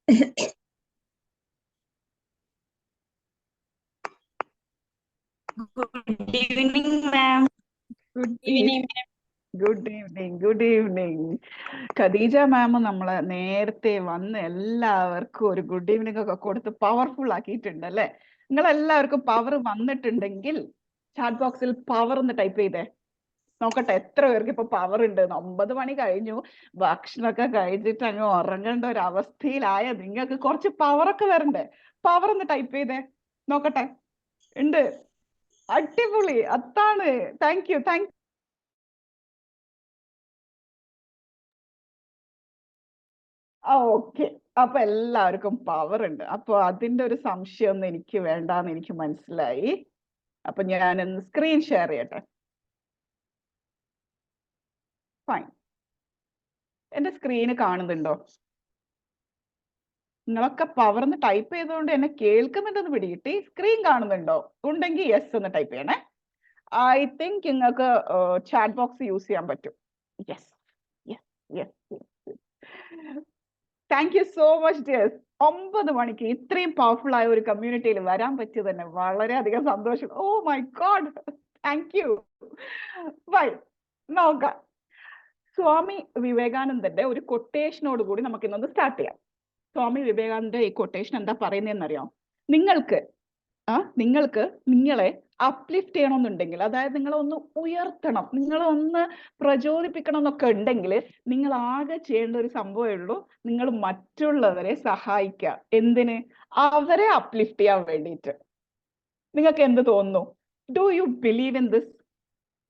Good evening, ma'am. Good Evening. Good evening, good evening. Khadeeja ma'am നമ്മളെ നേരത്തെ വന്ന് എല്ലാവർക്കും ഒരു ഗുഡ് ഈവനിങ് ഒക്കെ കൊടുത്ത് പവർഫുൾ ആക്കിയിട്ടുണ്ട് അല്ലെ? നിങ്ങൾ എല്ലാവർക്കും പവർ വന്നിട്ടുണ്ടെങ്കിൽ ചാറ്റ് ബോക്സിൽ പവർ എന്ന് ടൈപ്പ് ചെയ്തേ, നോക്കട്ടെ എത്ര പേർക്ക് ഇപ്പൊ പവർ ഉണ്ട്. 9 മണി കഴിഞ്ഞു, ഭക്ഷണമൊക്കെ കഴിച്ചിട്ട് അങ്ങ് ഉറങ്ങേണ്ട ഒരു അവസ്ഥയിലായ നിങ്ങൾക്ക് കുറച്ച് പവർ ഒക്കെ വരണ്ടേ? പവർ എന്ന് ടൈപ്പ് ചെയ്തേ, നോക്കട്ടെ. ഉണ്ട്, അടിപൊളി, അതാണ്. Thank you. ഓക്കെ, അപ്പൊ എല്ലാവർക്കും പവർ ഉണ്ട്. അപ്പൊ അതിന്റെ ഒരു സംശയം ഒന്നും എനിക്ക് വേണ്ടാന്ന് എനിക്ക് മനസ്സിലായി. അപ്പൊ ഞാനൊന്ന് സ്ക്രീൻ ഷെയർ ചെയ്യട്ടെ. ഫൈൻ. എന്റെ സ്ക്രീന് കാണുന്നുണ്ടോ? നിങ്ങളൊക്കെ പവർ എന്ന് ടൈപ്പ് ചെയ്തുകൊണ്ട് എന്നെ കേൾക്കുന്നുണ്ടെന്ന് പിടികിട്ടി. സ്ക്രീൻ കാണുന്നുണ്ടോ? ഉണ്ടെങ്കിൽ യെസ് എന്ന് ടൈപ്പ് ചെയ്യണേ. ഐ തിങ്ക് നിങ്ങൾക്ക് ചാറ്റ് ബോക്സ് യൂസ് ചെയ്യാൻ പറ്റും. Yes, yes, yes. Thank you so much dears. 9 മണിക്ക് ഇത്രയും പവർഫുൾ ആയ ഒരു കമ്മ്യൂണിറ്റിയിൽ വരാൻ പറ്റിയത് തന്നെ വളരെയധികം സന്തോഷം. Oh my god, thank you. Bye. നോക്കാം. സ്വാമി വിവേകാനന്ദന്റെ ഒരു കൊട്ടേഷനോട് കൂടി നമുക്ക് ഇന്നൊന്ന് സ്റ്റാർട്ട് ചെയ്യാം. സ്വാമി വിവേകാനന്ദന്റെ ഈ കൊട്ടേഷൻ എന്താ പറയുന്നതെന്നറിയാം? നിങ്ങൾക്ക് നിങ്ങളെ അപ്ലിഫ്റ്റ് ചെയ്യണമെന്നുണ്ടെങ്കിൽ, അതായത് നിങ്ങളെ ഒന്ന് ഉയർത്തണം, നിങ്ങളെ ഒന്ന് പ്രചോദിപ്പിക്കണം എന്നൊക്കെ ഉണ്ടെങ്കിൽ, നിങ്ങൾ ആകെ ചെയ്യേണ്ട ഒരു സംഭവമേ ഉള്ളൂ, നിങ്ങൾ മറ്റുള്ളവരെ സഹായിക്കുക. എന്തിന്? അവരെ അപ്ലിഫ്റ്റ് ചെയ്യാൻ വേണ്ടിയിട്ട്. നിങ്ങൾക്ക് എന്ത് തോന്നുന്നു? Do you believe in this?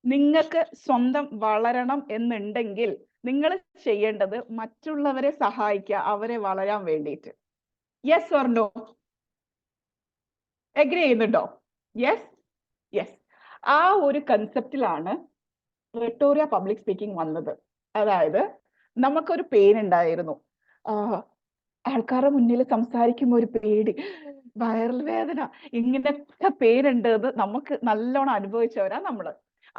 നിങ്ങൾക്ക് സ്വന്തം വളരണം എന്നുണ്ടെങ്കിൽ നിങ്ങൾ ചെയ്യേണ്ടത് മറ്റുള്ളവരെ സഹായിക്കുക, അവരെ വളരാൻ വേണ്ടിയിട്ട്. Yes or no? എഗ്രി ചെയ്യുന്നുണ്ടോ? Yes, yes. ആ ഒരു കൺസെപ്റ്റിലാണ് റെട്ടോറിയ പബ്ലിക് സ്പീക്കിംഗ് വന്നത്. അതായത് നമുക്കൊരു പെയിൻ ഉണ്ടായിരുന്നു, ആൾക്കാരുടെ മുന്നിൽ സംസാരിക്കുമ്പോൾ ഒരു പേടി, വയറൽ വേദന, ഇങ്ങനത്തെ പെയിൻ ഉണ്ട് എന്ന് നമുക്ക് നല്ലോണം അനുഭവിച്ചവരാ നമ്മള്.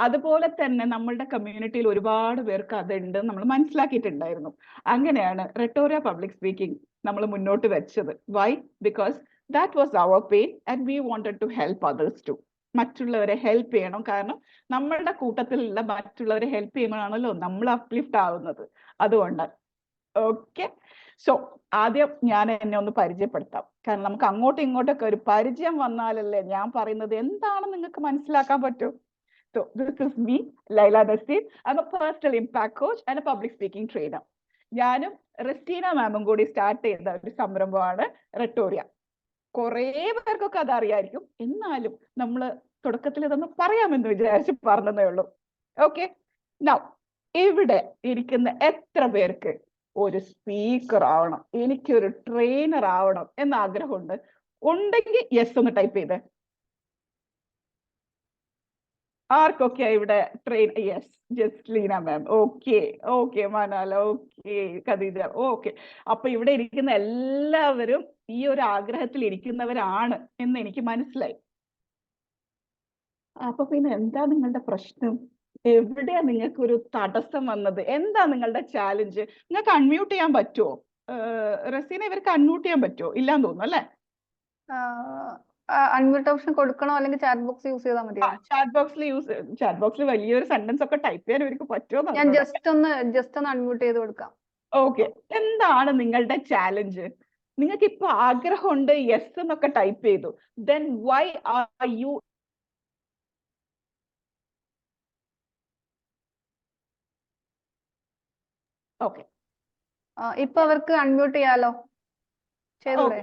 അതുപോലെ തന്നെ നമ്മളുടെ കമ്മ്യൂണിറ്റിയിൽ ഒരുപാട് പേർക്ക് അതുണ്ട് നമ്മൾ മനസ്സിലാക്കിയിട്ടുണ്ടായിരുന്നു. അങ്ങനെയാണ് റെട്ടോറിയ പബ്ലിക് സ്പീക്കിംഗ് നമ്മൾ മുന്നോട്ട് വെച്ചത്. Why? Because that was our pain and we wanted to help others too. മറ്റുള്ളവരെ ഹെൽപ്പ് ചെയ്യണം. കാരണം നമ്മളുടെ കൂട്ടത്തിലുള്ള മറ്റുള്ളവരെ ഹെൽപ്പ് ചെയ്യുമ്പോഴാണല്ലോ നമ്മൾ അപ്ലിഫ്റ്റ് ആവുന്നത്. അതുകൊണ്ട് ഓക്കെ. സോ ആദ്യം ഞാൻ എന്നെ ഒന്ന് പരിചയപ്പെടുത്താം. കാരണം നമുക്ക് അങ്ങോട്ടും ഇങ്ങോട്ടൊക്കെ ഒരു പരിചയം വന്നാലല്ലേ ഞാൻ പറയുന്നത് എന്താണെന്ന് നിങ്ങൾക്ക് മനസ്സിലാക്കാൻ പറ്റൂ. So this is me, Laila Nasir. I'm a personal impact coach and a public speaking trainer. ഞാനും റെസ്റ്റീന മാമും കൂടി സ്റ്റാർട്ട് ചെയ്ത ഒരു സംരംഭമാണ് റെട്ടോറിയ. കുറേ പേർക്കൊക്കെ അതറിയായിരിക്കും, എന്നാലും നമ്മൾ തുടക്കത്തിൽ ഇതൊന്ന് പറയാമെന്ന് വിചാരിച്ച് പറഞ്ഞതേ ഉള്ളൂ. ഓക്കെ. നൗ ഇവിടെ ഇരിക്കുന്ന എത്ര പേർക്ക് ഒരു സ്പീക്കർ ആവണം, എനിക്കൊരു ട്രെയിനർ ആവണം എന്ന ആഗ്രഹമുണ്ട്? ഉണ്ടെങ്കിൽ യെസ് ഒന്ന് ടൈപ്പ് ചെയ്തേ. ആർക്കൊക്കെയാ ഇവിടെ train? Yes, Jasleena ma'am. Okay, okay Manala, okay Khadeeja, okay. അപ്പൊ ഇവിടെ ഇരിക്കുന്ന എല്ലാവരും ഈ ഒരു ആഗ്രഹത്തിൽ ഇരിക്കുന്നവരാണ് എന്ന് എനിക്ക് മനസ്സിലായി. അപ്പൊ പിന്നെ എന്താ നിങ്ങളുടെ പ്രശ്നം? എവിടെയാ നിങ്ങൾക്ക് ഒരു തടസ്സം വന്നത്? എന്താ നിങ്ങളുടെ ചാലഞ്ച്? നിങ്ങൾക്ക് അൺമ്യൂട്ട് ചെയ്യാൻ പറ്റുമോ? റസീന, ഇവർക്ക് അൺമ്യൂട്ട് ചെയ്യാൻ പറ്റുമോ? ഇല്ലാന്ന് തോന്നുന്നു അല്ലേ? അൺമ്യൂട്ട് ഓപ്ഷൻ കൊടുക്കണോ അല്ലെങ്കിൽ ചാറ്റ് ബോക്സ് യൂസ് ചെയ്താൽ മതിയോ? ചാറ്റ് ബോക്സിൽ വലിയൊരു സെന്റൻസ് ഒക്കെ ടൈപ്പ് ചെയ്യാൻ ഇവർക്ക് പറ്റുമോ? ഞാൻ ജസ്റ്റ് ഒന്ന് അൺമ്യൂട്ട് ചെയ്ത് കൊടുക്കാം. ഓക്കെ. എന്താണ് നിങ്ങളുടെ ചാലഞ്ച്? നിങ്ങൾക്ക് ഇപ്പൊ ആഗ്രഹമുണ്ട്, യെസ് എന്നൊക്കെ ടൈപ്പ് ചെയ്തു. Then why are you? Okay, ഇപ്പൊ അവർക്ക് അൺമ്യൂട്ട് ചെയ്യാലോ? ചെയ്തൂടെ?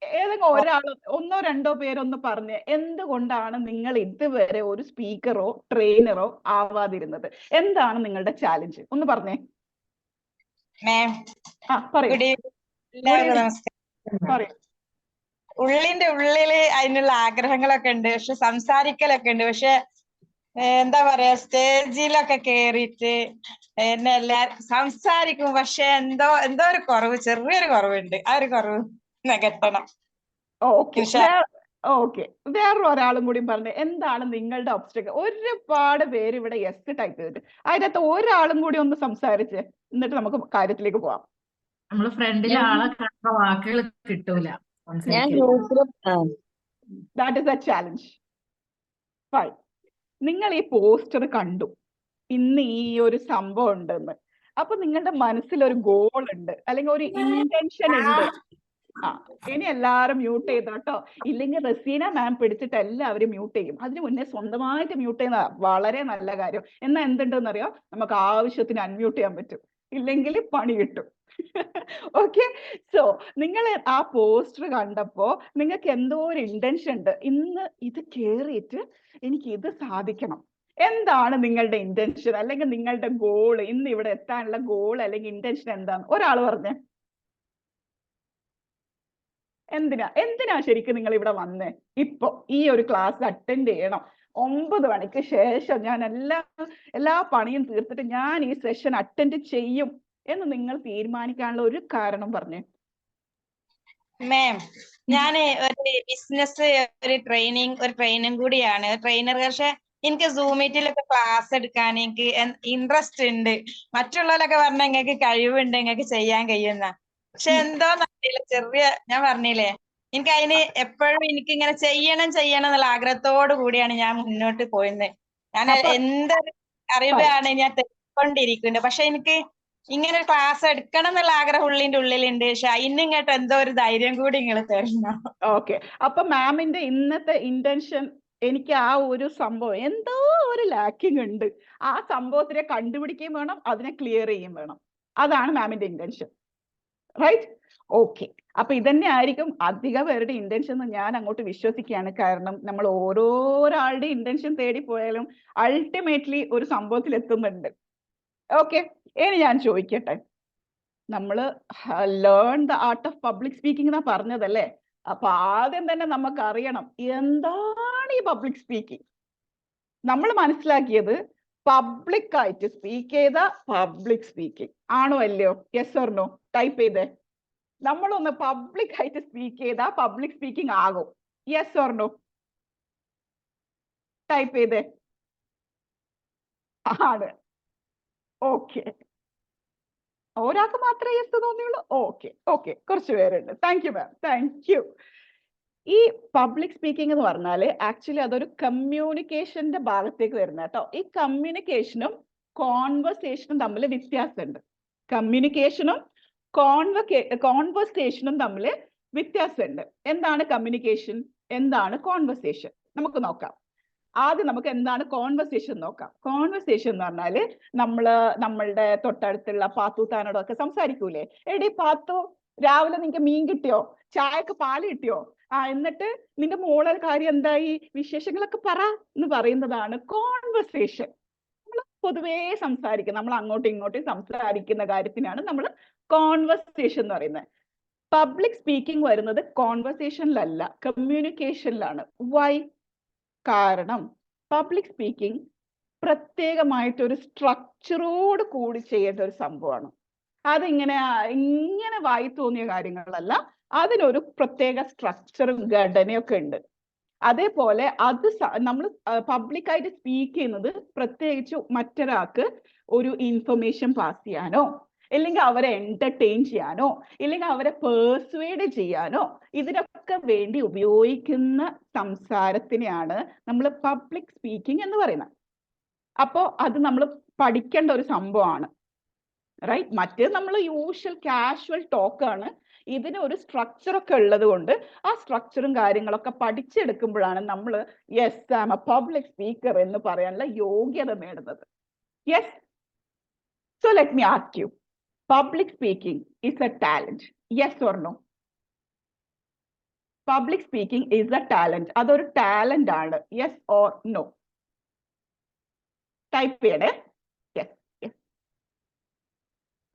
ഏതെങ്കിലും ഒരാൾ, ഒന്നോ രണ്ടോ പേരൊന്ന് പറഞ്ഞ് എന്തുകൊണ്ടാണ് നിങ്ങൾ ഇതുവരെ ഒരു സ്പീക്കറോ ട്രെയിനറോ ആവാതിരുന്നത്? എന്താണ് നിങ്ങളുടെ ചാലഞ്ച്? ഒന്ന് പറഞ്ഞേ. ഉള്ളിന്റെ ഉള്ളില് അതിനുള്ള ആഗ്രഹങ്ങളൊക്കെ ഉണ്ട്, പക്ഷെ സംസാരിക്കലൊക്കെ ഉണ്ട്. പക്ഷെ എന്താ പറയാ, സ്റ്റേജിലൊക്കെ കേറിയിട്ട് എന്നെ എല്ലാരും സംസാരിക്കും, പക്ഷെ എന്തോ ഒരു കുറവ്, ചെറിയൊരു കുറവുണ്ട്. ആ ഒരു കുറവ് നികത്തണം. ഓക്കെ, വേറൊരാളും കൂടി പറഞ്ഞേ, എന്താണ് നിങ്ങളുടെ ഒബ്സ്റ്റക്കിൾ? ഒരുപാട് പേര് ഇവിടെ യെസ് ടൈപ്പ് ചെയ്തിട്ട് അതിനകത്ത് ഒരാളും കൂടി ഒന്ന് സംസാരിച്ച്, എന്നിട്ട് നമുക്ക് കാര്യത്തിലേക്ക് പോവാം. നമ്മള് ഫ്രണ്ടിലെ ഞാൻ ആളെ കാണുമ്പോ വാക്കുകൾ കിട്ടൂല ഞാൻ സംസാരിക്കാൻ. ഗ്രൂപ്പിലും that is a challenge. Fine. നിങ്ങൾ ഈ പോസ്റ്റർ കണ്ടു, ഇന്ന് ഈ ഒരു സംഭവം ഉണ്ടെന്ന്. അപ്പൊ നിങ്ങളുടെ മനസ്സിൽ ഒരു ഗോൾ ഉണ്ട്, അല്ലെങ്കിൽ ഒരു ഇന്റൻഷൻ ഉണ്ട്. ആ, ഇനി എല്ലാവരും മ്യൂട്ട് ചെയ്തോട്ടോ, ഇല്ലെങ്കിൽ റസീന മാം പിടിച്ചിട്ട് എല്ലാവരും മ്യൂട്ട് ചെയ്യും. അതിന് മുന്നേ സ്വന്തമായിട്ട് മ്യൂട്ട് ചെയ്യുന്ന വളരെ നല്ല കാര്യം. എന്നാ എന്തുണ്ടെന്ന് അറിയോ, നമുക്ക് ആവശ്യത്തിന് അൺമ്യൂട്ട് ചെയ്യാൻ പറ്റും, ഇല്ലെങ്കിൽ പണി കിട്ടും. ഓക്കെ, സോ നിങ്ങൾ ആ പോസ്റ്റർ കണ്ടപ്പോ നിങ്ങൾക്ക് എന്തോ ഒരു ഇന്റൻഷൻ ഉണ്ട്, ഇന്ന് ഇത് കേറിയിട്ട് എനിക്ക് ഇത് സാധിക്കണം. എന്താണ് നിങ്ങളുടെ ഇന്റൻഷൻ, അല്ലെങ്കിൽ നിങ്ങളുടെ ഗോൾ, ഇന്ന് ഇവിടെ എത്താനുള്ള ഗോൾ അല്ലെങ്കിൽ ഇന്റൻഷൻ എന്താണ്? ഒരാൾ പറഞ്ഞേ, എന്തിനാ ശരിക്കും നിങ്ങൾ ഇവിടെ വന്നേ? ഇപ്പൊ ഈ ഒരു ക്ലാസ് അറ്റൻഡ് ചെയ്യണം. 9 മണിക്ക് ശേഷം ഞാൻ എല്ലാ പണിയും തീർത്തിട്ട് ഞാൻ ഈ സെഷൻ അറ്റൻഡ് ചെയ്യും എന്ന് നിങ്ങൾ തീരുമാനിക്കാനുള്ള ഒരു കാരണം പറഞ്ഞേ. മാം, ഞാന് ഒരു ബിസിനസ് ഒരു ട്രെയിനിങ് കൂടിയാണ്, ട്രെയിനർ. പക്ഷെ എനിക്ക് സൂം മീറ്റിലൊക്കെ ക്ലാസ് എടുക്കാൻ എനിക്ക് ഇൻട്രസ്റ്റ് ഉണ്ട്. മറ്റുള്ളവരൊക്കെ പറഞ്ഞ നിങ്ങൾക്ക് കഴിവുണ്ട്, നിങ്ങൾക്ക് ചെയ്യാൻ കഴിയുന്ന. പക്ഷെ എന്തോന്നറിയില്ല, ഞാൻ പറഞ്ഞില്ലേ, എനിക്ക് അതിന് എപ്പോഴും എനിക്ക് ഇങ്ങനെ ചെയ്യണം എന്നുള്ള ആഗ്രഹത്തോടു കൂടിയാണ് ഞാൻ മുന്നോട്ട് പോയിരുന്നത്. ഞാൻ എന്തൊരു അറിവാണ് ഞാൻ തെക്കൊണ്ടിരിക്കുന്നത്. പക്ഷെ എനിക്ക് ഇങ്ങനെ ക്ലാസ് എടുക്കണം എന്നുള്ള ആഗ്രഹം ഉള്ളിലുണ്ട്. പക്ഷെ അതിന് ഇങ്ങോട്ട് എന്തോ ഒരു ധൈര്യം കൂടി നിങ്ങൾ തരണം. ഓക്കെ, അപ്പൊ മാമിന്റെ ഇന്നത്തെ ഇന്റൻഷൻ, എനിക്ക് ആ ഒരു സംഭവം എന്തോ ഒരു ലാക്കിംഗ് ഉണ്ട്, ആ സംഭവത്തിനെ കണ്ടുപിടിക്കുകയും വേണം, അതിനെ ക്ലിയർ ചെയ്യുകയും വേണം. അതാണ് മാമിന്റെ ഇന്റൻഷൻ, റൈറ്റ്? ഓക്കെ, അപ്പൊ ഇതന്നെ ആയിരിക്കും അധിക പേരുടെ ഇന്റൻഷൻ എന്ന് ഞാൻ അങ്ങോട്ട് വിശ്വസിക്കുകയാണ്. കാരണം നമ്മൾ ഓരോരാളുടെ ഇന്റൻഷൻ തേടി പോയാലും അൾട്ടിമേറ്റ്ലി ഒരു സംഭവത്തിൽ എത്തുന്നുണ്ട്. ഓക്കെ, ഇനി ഞാൻ ചോദിക്കട്ടെ, നമ്മൾ learn the art of public speaking എന്നാ പറഞ്ഞതല്ലേ? അപ്പൊ ആദ്യം തന്നെ നമുക്ക് അറിയണം എന്താണ് ഈ പബ്ലിക് സ്പീക്കിംഗ്. നമ്മൾ മനസ്സിലാക്കിയത് പബ്ലിക് ആയിട്ട് സ്പീക്ക് ചെയ്ത പബ്ലിക് സ്പീക്കിംഗ് ആണോ അല്ലയോ? Yes or no? ടൈപ്പ് ചെയ്തേ. നമ്മളൊന്ന് പബ്ലിക് ആയിട്ട് സ്പീക്ക് ചെയ്താൽ പബ്ലിക് സ്പീക്കിംഗ് ആകും. Yes or no? ടൈപ്പ് ചെയ്തേ. ആണ്. ഓക്കെ, ഒരാൾക്ക് മാത്രമേ യെസ് തോന്നിയുള്ളൂ. ഓക്കെ, കുറച്ച് പേരുണ്ട്. Thank you ma'am, thank U. ഈ പബ്ലിക് സ്പീക്കിംഗ് എന്ന് പറഞ്ഞാല് ആക്ച്വലി അതൊരു കമ്മ്യൂണിക്കേഷന്റെ ഭാഗത്തേക്ക് വരുന്ന കേട്ടോ. ഈ കമ്മ്യൂണിക്കേഷനും കോൺവെർസേഷനും തമ്മിൽ വ്യത്യാസമുണ്ട്. കമ്മ്യൂണിക്കേഷനും കോൺവെർസേഷനും തമ്മിൽ വ്യത്യാസമുണ്ട്. എന്താണ് കമ്മ്യൂണിക്കേഷൻ, എന്താണ് കോൺവെർസേഷൻ? നമുക്ക് നോക്കാം. ആദ്യം നമുക്ക് എന്താണ് കോൺവെർസേഷൻ നോക്കാം. കോൺവെർസേഷൻ എന്ന് പറഞ്ഞാല് നമ്മളുടെ തൊട്ടടുത്തുള്ള പാത്തൂത്താനോടൊക്കെ സംസാരിക്കൂലേ, എടി പാത്തു രാവിലെ നിനക്ക് മീൻ കിട്ടിയോ, ചായക്ക് പാല് കിട്ടിയോ, എന്നിട്ട് നിന്റെ മോളെ കാര്യം എന്തായി, വിശേഷങ്ങളൊക്കെ പറ എന്ന് പറയുന്നതാണ് കോൺവെർസേഷൻ. നമ്മൾ പൊതുവേ സംസാരിക്കും, നമ്മൾ അങ്ങോട്ടും ഇങ്ങോട്ടും സംസാരിക്കുന്ന കാര്യത്തിനാണ് നമ്മൾ കോൺവെർസേഷൻ എന്ന് പറയുന്നത്. പബ്ലിക് സ്പീക്കിംഗ് വരുന്നത് കോൺവെർസേഷനിലല്ല, കമ്മ്യൂണിക്കേഷനിലാണ്. വൈ? കാരണം പബ്ലിക് സ്പീക്കിംഗ് പ്രത്യേകമായിട്ടൊരു സ്ട്രക്ചറോട് കൂടി ചെയ്യേണ്ട ഒരു സംഭവമാണ്. ഇങ്ങനെ വായി തോന്നിയ കാര്യങ്ങളല്ല, അതിനൊരു പ്രത്യേക സ്ട്രക്ചറും ഘടനയൊക്കെ ഉണ്ട്. അതേപോലെ അത് നമ്മൾ പബ്ലിക്കായിട്ട് സ്പീക്ക് ചെയ്യുന്നത് പ്രത്യേകിച്ച് മറ്റൊരാൾക്ക് ഒരു ഇൻഫർമേഷൻ പാസ് ചെയ്യാനോ, ഇല്ലെങ്കിൽ അവരെ എന്റർടൈൻ ചെയ്യാനോ, ഇല്ലെങ്കിൽ അവരെ പേഴ്സുവേഡ് ചെയ്യാനോ, ഇതിനൊക്കെ വേണ്ടി ഉപയോഗിക്കുന്ന സംസാരത്തിനെയാണ് നമ്മൾ പബ്ലിക് സ്പീക്കിംഗ് എന്ന് പറയുന്നത്. അപ്പോ അത് നമ്മൾ പഠിക്കേണ്ട ഒരു സംഭവമാണ്, റൈറ്റ്? മറ്റേ നമ്മൾ യൂഷ്വൽ കാഷ്വൽ ടോക്കാണ്. ഇതിന് ഒരു സ്ട്രക്ചർ ഒക്കെ ഉള്ളത് കൊണ്ട് ആ സ്ട്രക്ചറും കാര്യങ്ങളൊക്കെ പഠിച്ചെടുക്കുമ്പോഴാണ് നമ്മൾ yes I am a public speaker എന്ന് പറയാനുള്ള യോഗ്യത നേടുന്നത്. Yes, so let me ask you, public speaking is a talent, yes or no? Public speaking is a talent. അതൊരു ടാലന്റ് ആണ്, yes or no? ടൈപ്പ് ചെയ്യണേ. Yes, yes.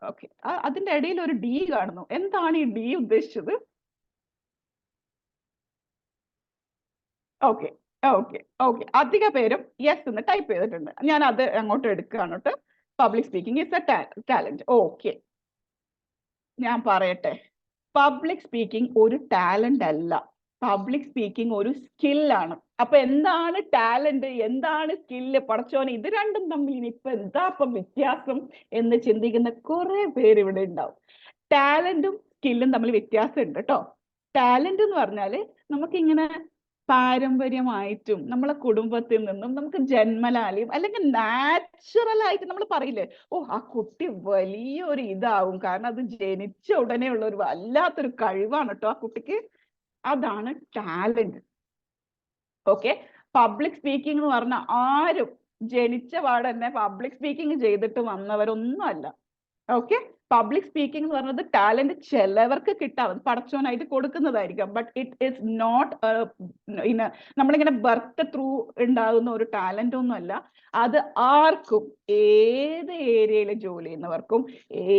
ഓക്കെ, അതിന്റെ ഇടയിൽ ഒരു ഡി കാണുന്നു. എന്താണ് ഈ ഡി ഉദ്ദേശിച്ചത്? ഓക്കെ, അധിക പേരും യെസ് എന്ന് ടൈപ്പ് ചെയ്തിട്ടുണ്ട്. ഞാൻ അത് അങ്ങോട്ട് എടുക്കുകയാണ് കേട്ടോ. Public speaking is A talent. Okay, ഞാൻ പറയട്ടെ, പബ്ലിക് സ്പീക്കിംഗ് ഒരു ടാലന്റ് അല്ല, പബ്ലിക് സ്പീക്കിംഗ് ഒരു സ്കില്ലാണ്. അപ്പൊ എന്താണ് ടാലന്റ്, എന്താണ് സ്കില്ല്? പടച്ചോനെ, ഇത് രണ്ടും തമ്മിൽ ഇനിയിപ്പൊ എന്താ വ്യത്യാസം എന്ന് ചിന്തിക്കുന്ന കുറെ പേര് ഇവിടെ ഉണ്ടാവും. ടാലന്റും സ്കില്ലും തമ്മിൽ വ്യത്യാസമുണ്ട് കേട്ടോ. ടാലന്റ് എന്ന് പറഞ്ഞാല് നമുക്കിങ്ങനെ പാരമ്പര്യമായിട്ടും നമ്മളെ കുടുംബത്തിൽ നിന്നും നമുക്ക് ജന്മലാലും അല്ലെങ്കിൽ നാച്ചുറൽ ആയിട്ട് നമ്മൾ പറയില്ലേ, ഓ ആ കുട്ടി വലിയൊരു ഇതാവും, കാരണം അത് ജനിച്ച ഉടനെ ഉള്ള ഒരു വല്ലാത്തൊരു കഴിവാണ് കേട്ടോ ആ കുട്ടിക്ക്. അതാണ് ടാലന്റ്. ഓക്കെ. പബ്ലിക് സ്പീക്കിംഗ് എന്ന് പറഞ്ഞാൽ ആരും ജനിച്ച പാടെ തന്നെ പബ്ലിക് സ്പീക്കിംഗ് ചെയ്തിട്ട് വന്നവരൊന്നും അല്ല. ഓക്കെ. പബ്ലിക് സ്പീക്കിംഗ് എന്ന് പറയുന്നത് ടാലന്റ് ചിലവർക്ക് കിട്ടാം, പടച്ചോനായിട്ട് കൊടുക്കുന്നതായിരിക്കാം. ബട്ട് ഇറ്റ് ഈസ് നോട്ട് നമ്മളിങ്ങനെ ബർത്ത് ത്രൂ ഉണ്ടാകുന്ന ഒരു ടാലന്റ് ഒന്നും അല്ല. അത് ആർക്കും, ഏത് ഏരിയയിൽ ജോലി ചെയ്യുന്നവർക്കും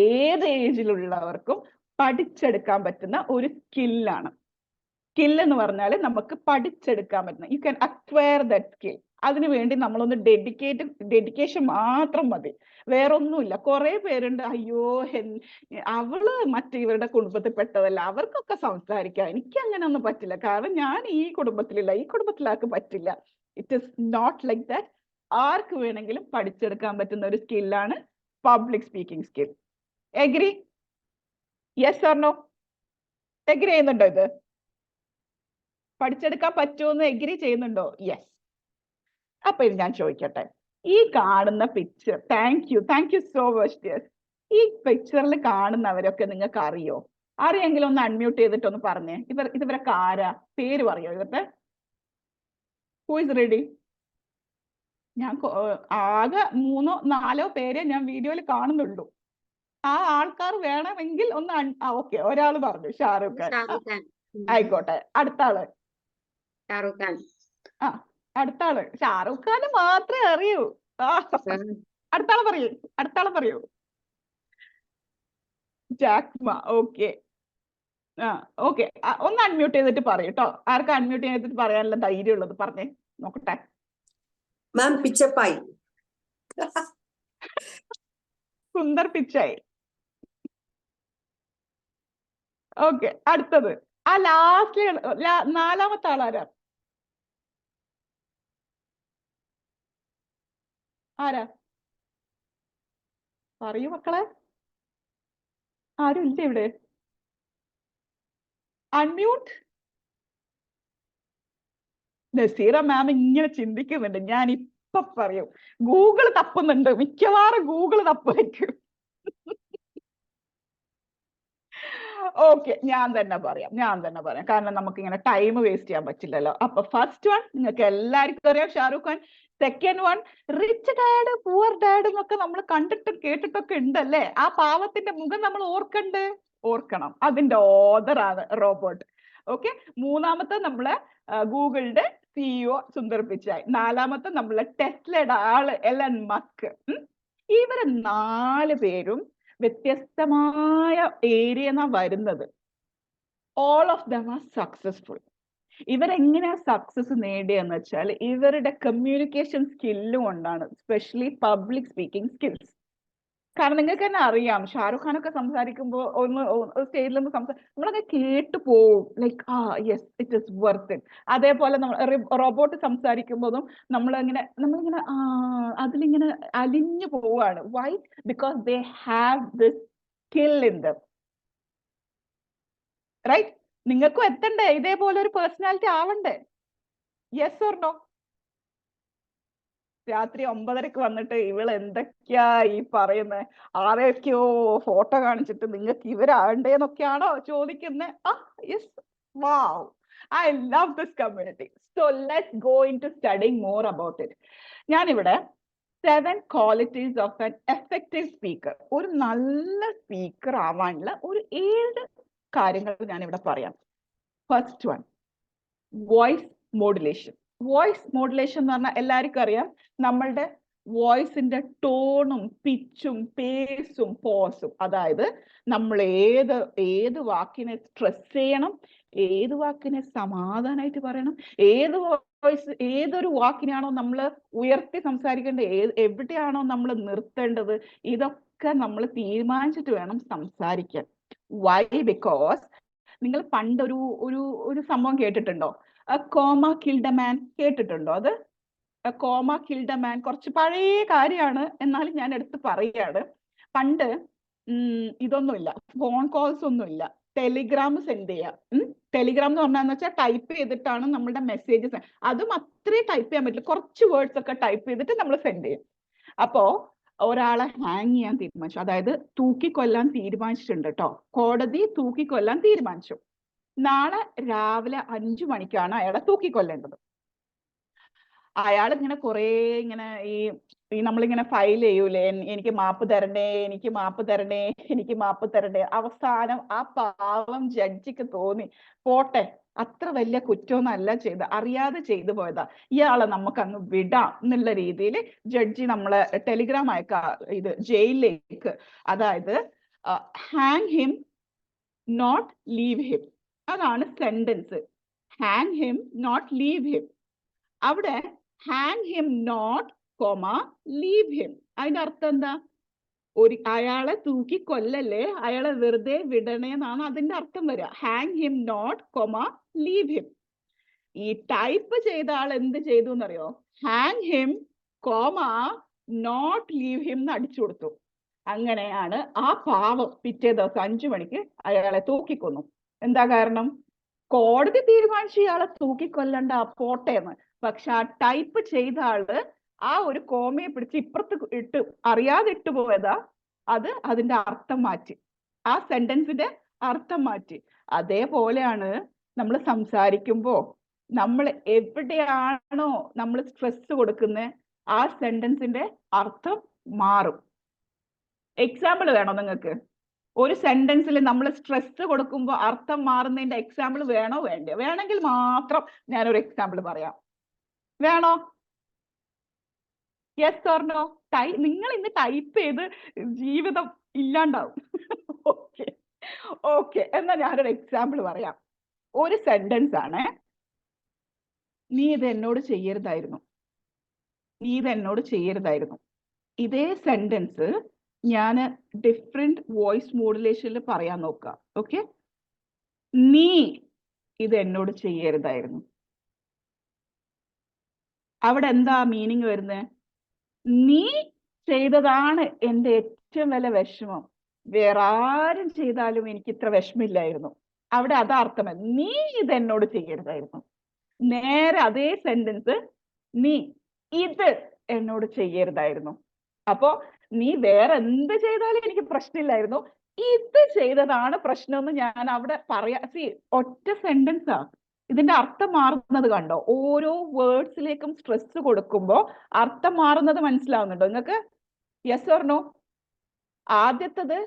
ഏത് ഏജിലുള്ളവർക്കും പഠിച്ചെടുക്കാൻ പറ്റുന്ന ഒരു സ്കില്ലാണ്. സ്കിൽ എന്ന് പറഞ്ഞാൽ നമുക്ക് പഠിച്ചെടുക്കാൻ പറ്റുന്ന, you can acquire that skill. അതിനുവേണ്ടി നമ്മളൊന്ന് ഡെഡിക്കേഷൻ മാത്രം മതി, വേറൊന്നുമില്ല. കുറെ പേരുണ്ട്, അയ്യോ അവള് മറ്റവരുടെ കുടുംബത്തിൽ പെട്ടതല്ല, അവർക്കൊക്കെ സംസാരിക്കാം, എനിക്ക് അങ്ങനെ ഒന്നും പറ്റില്ല, കാരണം ഞാൻ ഈ കുടുംബത്തിലില്ല, ഈ കുടുംബത്തിലാർക്ക് പറ്റില്ല. It is not like that. ആർക്ക് വേണമെങ്കിലും പഠിച്ചെടുക്കാൻ പറ്റുന്ന ഒരു സ്കില്ലാണ് public speaking skill. Agree? Yes or no? Agree ചെയ്യുന്നുണ്ടോ? ഇത് പഠിച്ചെടുക്കാൻ പറ്റുമെന്ന് എഗ്രി ചെയ്യുന്നുണ്ടോ? യെസ്. അപ്പൊ ഇത് ഞാൻ ചോദിക്കട്ടെ, ഈ കാണുന്ന picture, thank you so much dear. ഈ പിക്ചറിൽ കാണുന്നവരൊക്കെ നിങ്ങൾക്ക് അറിയോ? അറിയെങ്കിലും ഒന്ന് അൺമ്യൂട്ട് ചെയ്തിട്ടൊന്ന് പറഞ്ഞേ. ഇവരൊക്കെ ആരാ? പേര് പറയോ ഇവരുടെ? Who is ready? ഞാൻ ആകെ 3 or 4 പേരെ ഞാൻ വീഡിയോയിൽ കാണുന്നുള്ളൂ. ആ ആൾക്കാർ വേണമെങ്കിൽ ഒന്ന് ഓക്കെ, ഒരാൾ പറഞ്ഞു ഷാരൂഖ് ഖാൻ. ആയിക്കോട്ടെ. അടുത്ത ആള്? ആ, അടുത്ത ആള് ഷാരൂഖ് ഖാന് മാത്രമേ അറിയൂ. അടുത്ത ആളെ പറയൂ. ജാക്മ. ഓക്കെ. ഓക്കെ. ഒന്ന് അൺമ്യൂട്ട് ചെയ്തിട്ട് പറയൂ കേട്ടോ. ആർക്കും അൺമ്യൂട്ട് ചെയ്തിട്ട് പറയാനുള്ള ധൈര്യം ഉള്ളത് പറഞ്ഞേ നോക്കട്ടെ. മാം പിച്ചപ്പായി. സുന്ദർ പിച്ചായി. ഓക്കെ. അടുത്തത് ആ ലാസ്റ്റ് 4ാമത്തെ ആളാരാ? ആരാ പറയൂ മക്കളെ. ആരും ഇല്ല ഇവിടെ? അൺമ്യൂട്ട്. നസീറ മാം ഇങ്ങനെ ചിന്തിക്കുന്നുണ്ട്, ഞാൻ ഇപ്പൊ പറയും. ഗൂഗിൾ തപ്പുന്നുണ്ട്, മിക്കവാറും ഗൂഗിൾ തപ്പായിരിക്കും. ഓക്കെ, ഞാൻ തന്നെ പറയാം, കാരണം നമുക്ക് ഇങ്ങനെ ടൈം വേസ്റ്റ് ചെയ്യാൻ പറ്റില്ലല്ലോ. അപ്പൊ ഫസ്റ്റ് വൺ നിങ്ങൾക്ക് എല്ലാവർക്കും അറിയാം, Shahrukh Khan. Second one rich dad poor dad എന്നൊക്കെ നമ്മൾ കണ്ടിട്ടും കേട്ടിട്ടൊക്കെ ഉണ്ടല്ലേ. ആ പാവത്തിന്റെ മുഖം നമ്മൾ ഓർക്കണം. അതിന്റെ ഓദറാണ് റോബോട്ട്. ഓക്കെ. മൂന്നാമത്തെ നമ്മള് ഗൂഗിളിന്റെ CEO സുന്ദർ പിച്ചായ്. 4ാമത്തെ നമ്മളെ ടെസ്ലയുടെ ആള് എലൻ മസ്ക്. ഇവര് 4 പേരും വ്യത്യസ്തമായ ഏരിയ വരുന്നത്. All of them are successful. ഇവരെങ്ങനെയാ സക്സസ് നേടിയെന്ന് വെച്ചാൽ ഇവരുടെ കമ്മ്യൂണിക്കേഷൻ സ്കില്ലും കൊണ്ടാണ്, സ്പെഷ്യലി പബ്ലിക് സ്പീക്കിംഗ് സ്കിൽസ്. കാരണം നിങ്ങൾക്ക് തന്നെ അറിയാം, ഷാരൂഖ് ഖാനൊക്കെ സംസാരിക്കുമ്പോൾ ഒന്ന് സ്റ്റേജിൽ നിന്ന് നമ്മളൊക്കെ കേട്ടു പോവും, like yes it is worth it. അതേപോലെ റോബോട്ട് സംസാരിക്കുമ്പോഴും നമ്മളിങ്ങനെ അതിലിങ്ങനെ അലിഞ്ഞു പോവാണ്. Why? Because they have this skill in them. Right? നിങ്ങൾക്കും എത്തണ്ടേ ഇതേപോലെ ഒരു പേഴ്സണാലിറ്റി ആവണ്ടേ? Yes or no? രാത്രി 9:30 വന്നിട്ട് ഇവള് എന്തൊക്കെയാ ഈ പറയുന്നത്, ആരെയൊക്കെയോ ഫോട്ടോ കാണിച്ചിട്ട് നിങ്ങൾക്ക് ഇവരാണ്ടേന്നൊക്കെയാണോ ചോദിക്കുന്നത്? Yes. Wow, I love this community. So let's go into studying more about it. ഞാനിവിടെ 7 qualities of an effective speaker. ഒരു നല്ല സ്പീക്കർ ആവാനുള്ള ഒരു 7 കാര്യങ്ങൾ ഞാനിവിടെ പറയാം. First one, voice modulation. Voice modulation എന്ന് പറഞ്ഞാൽ എല്ലാവർക്കും അറിയാം, നമ്മളുടെ വോയിസിന്റെ ടോണും പിച്ചും പേസും പോസും. അതായത് നമ്മൾ ഏത് വാക്കിനെ സ്ട്രെസ് ചെയ്യണം, ഏത് വാക്കിനെ സമാധാനമായിട്ട് പറയണം, ഏതൊരു വാക്കിനാണോ നമ്മൾ ഉയർത്തി സംസാരിക്കേണ്ടത്, എവിടെയാണോ നമ്മൾ നിർത്തേണ്ടത്, ഇതൊക്കെ നമ്മൾ തീരുമാനിച്ചിട്ട് വേണം സംസാരിക്കാൻ. വൈ? ബിക്കോസ് നിങ്ങൾ പണ്ട് ഒരു സംഭവം കേട്ടിട്ടുണ്ടോ? Comma killed a man. കേട്ടിട്ടുണ്ടോ അത്? കോമ കിൽഡ് എ മാൻ കുറച്ച് പഴയ കാര്യമാണ്, എന്നാലും ഞാൻ എടുത്ത് പറയാണ്. പണ്ട് ഇതൊന്നുമില്ല, ഫോൺ കോൾസ് ഒന്നുമില്ല, ടെലിഗ്രാം സെൻഡ് ചെയ്യാം. ടെലിഗ്രാം എന്ന് പറഞ്ഞാന്ന് വെച്ചാൽ ടൈപ്പ് ചെയ്തിട്ടാണ് നമ്മുടെ മെസ്സേജസ്, അതും അത്രയും ടൈപ്പ് ചെയ്യാൻ പറ്റില്ല, കുറച്ച് വേർഡ്സ് ഒക്കെ ടൈപ്പ് ചെയ്തിട്ട് നമ്മൾ സെൻഡ് ചെയ്യും. അപ്പോ ഒരാളെ ഹാങ് ചെയ്യാൻ തീരുമാനിച്ചു, അതായത് തൂക്കിക്കൊല്ലാൻ തീരുമാനിച്ചിട്ടുണ്ട് കേട്ടോ. കോടതി തൂക്കിക്കൊല്ലാൻ തീരുമാനിച്ചു. നാളെ രാവിലെ 5 മണിക്കാണ് അയാളെ തൂക്കിക്കൊല്ലേണ്ടത്. അയാൾ ഇങ്ങനെ കുറേ ഇങ്ങനെ ഈ നമ്മളിങ്ങനെ ഫയൽ ചെയ്യൂലേ, എനിക്ക് മാപ്പ് തരണേ, എനിക്ക് മാപ്പ് തരണേ, എനിക്ക് മാപ്പ് തരണേ. അവസാനം ആ പാവം ജഡ്ജിക്ക് തോന്നി, പോട്ടെ, അത്ര വലിയ കുറ്റമൊന്നല്ല ചെയ്ത്, അറിയാതെ ചെയ്തു പോയതാ, ഇയാളെ നമുക്ക് അങ്ങ് വിടാം എന്നുള്ള രീതിയിൽ ജഡ്ജി നമ്മളെ ടെലിഗ്രാം ഇത് ജയിലിലേക്ക്, അതായത് hang him not leave him, അതാണ് sentence. Hang him not leave him. അവിടെ hang him not comma leave him, അതിന്റെ അർത്ഥം എന്താ? അയാളെ തൂക്കിക്കൊല്ലല്ലേ, അയാളെ വെറുതെ വിടണേന്നാണ് അതിന്റെ അർത്ഥം വരിക. Hang him not comma leave him. ഈ ടൈപ്പ് ചെയ്ത ആൾ എന്ത് ചെയ്തു എന്നറിയോ? Hang him comma not leave him എന്ന് അടിച്ചു കൊടുത്തു. അങ്ങനെയാണ് ആ പാവം പിറ്റേ ദിവസം 5 മണിക്ക് അയാളെ തൂക്കിക്കൊന്നു. എന്താ കാരണം? കോടതി തീരുമാനിച്ചു ഇയാളെ തൂക്കിക്കൊല്ലണ്ട, പോട്ടേന്ന്. പക്ഷെ ആ ടൈപ്പ് ചെയ്ത ആള് ആ ഒരു കോമയെ പിടിച്ച് ഇപ്പുറത്ത് അറിയാതെ ഇട്ടുപോയതാ, അത് അതിന്റെ അർത്ഥം മാറ്റി, ആ സെന്റൻസിന്റെ അർത്ഥം മാറ്റി. അതേപോലെയാണ് നമ്മൾ സംസാരിക്കുമ്പോ നമ്മൾ എവിടെയാണോ നമ്മൾ സ്ട്രെസ് കൊടുക്കുന്നത്, ആ സെന്റൻസിന്റെ അർത്ഥം മാറും. എക്സാമ്പിൾ വേണോ നിങ്ങൾക്ക്? ഒരു സെന്റൻസിൽ നമ്മൾ സ്ട്രെസ് കൊടുക്കുമ്പോൾ അർത്ഥം മാറുന്നതിന്റെ എക്സാമ്പിൾ വേണോ വേണ്ടയോ? വേണമെങ്കിൽ മാത്രം ഞാനൊരു എക്സാമ്പിൾ പറയാം. വേണോ? Yes or no? നിങ്ങൾ ഇന്ന് ടൈപ്പ് ചെയ്ത് ജീവിതം ഇല്ലാണ്ടാവും. ഓക്കെ ഓക്കെ, എന്നാ ഞാനൊരു എക്സാമ്പിൾ പറയാം. ഒരു സെന്റൻസ് ആണ്, നീ ഇത് എന്നോട് ചെയ്യരുതായിരുന്നു, നീ ഇത് എന്നോട് ചെയ്യരുതായിരുന്നു. ഇതേ സെന്റൻസ് ഞാൻ ഡിഫറെന്റ് വോയിസ് മോഡുലേഷനിൽ പറയാൻ നോക്കാം. ഓക്കെ, നീ ഇത് എന്നോട് ചെയ്യരുതായിരുന്നു. അവിടെ എന്താ മീനിങ് വരുന്നത്? നീ ചെയ്തതാണ് എൻ്റെ ഏറ്റവും വലിയ വിഷമം, വേറെ ആരും ചെയ്താലും എനിക്ക് ഇത്ര വിഷമില്ലായിരുന്നു. അവിടെ അതാ അർത്ഥം, നീ ഇത് എന്നോട് ചെയ്യരുതായിരുന്നു. നേരെ അതേ സെന്റൻസ്, നീ ഇത് എന്നോട് ചെയ്യരുതായിരുന്നു. അപ്പോ നീ വേറെ എന്ത് ചെയ്താലും എനിക്ക് പ്രശ്നമില്ലായിരുന്നു, ഇത് ചെയ്തതാണ് പ്രശ്നമെന്ന് ഞാൻ അവിടെ പറയാ. ഒറ്റ സെന്റൻസാ, ഇതിന്റെ അർത്ഥം മാറുന്നത് കണ്ടോ? ഓരോ വേർഡ്സിലേക്കും സ്ട്രെസ് കൊടുക്കുമ്പോ അർത്ഥം മാറുന്നത് മനസ്സിലാവുന്നുണ്ടോ നിങ്ങൾക്ക്? Yes or no? ആദ്യത്തത്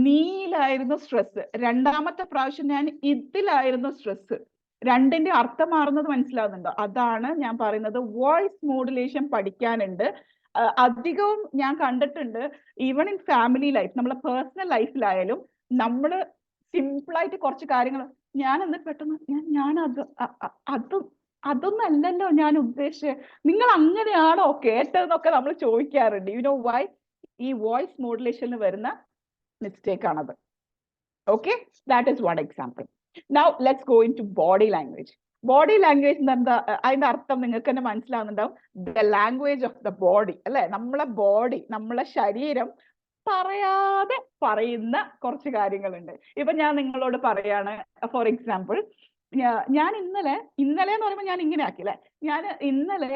നീലായിരുന്നു സ്ട്രെസ്, രണ്ടാമത്തെ പ്രാവശ്യം ഞാൻ ഇതിലായിരുന്നു സ്ട്രെസ്. രണ്ടിന്റെ അർത്ഥം മാറുന്നത് മനസ്സിലാവുന്നുണ്ടോ? അതാണ് ഞാൻ പറയുന്നത്, വോയിസ് മോഡുലേഷൻ പഠിക്കാനുണ്ട്. അധികവും ഞാൻ കണ്ടിട്ടുണ്ട്, ഈവൺ ഇൻ ഫാമിലി ലൈഫ്, നമ്മളെ പേഴ്സണൽ ലൈഫിലായാലും നമ്മൾ സിമ്പിളായിട്ട് കുറച്ച് കാര്യങ്ങൾ ഞാൻ എന്നിട്ട് പെട്ടെന്ന് അതൊന്നല്ലല്ലോ ഞാൻ ഉദ്ദേശിച്ചത്, നിങ്ങൾ അങ്ങനെയാണോ കേട്ടതെന്നൊക്കെ നമ്മൾ ചോദിക്കാറുണ്ട്. You know why? ഈ വോയിസ് മോഡുലേഷനിൽ വരുന്ന മിസ്റ്റേക്ക് ആണത്. Okay, that is one example. Now let's go into body language. Body language എന്താ? അതിന്റെ അർത്ഥം നിങ്ങൾക്ക് തന്നെ മനസ്സിലാവുന്നുണ്ടാവും. The language of the body, അല്ലെ? നമ്മളെ ബോഡി, നമ്മളെ ശരീരം പറയാതെ പറയുന്ന കുറച്ച് കാര്യങ്ങളുണ്ട്. ഇപ്പൊ ഞാൻ നിങ്ങളോട് പറയാണ്, ഫോർ എക്സാമ്പിൾ, ഞാൻ ഇന്നലെ എന്ന് പറയുമ്പോൾ ഞാൻ ഇങ്ങനെ ആക്കില്ലേ, ഞാൻ ഇന്നലെ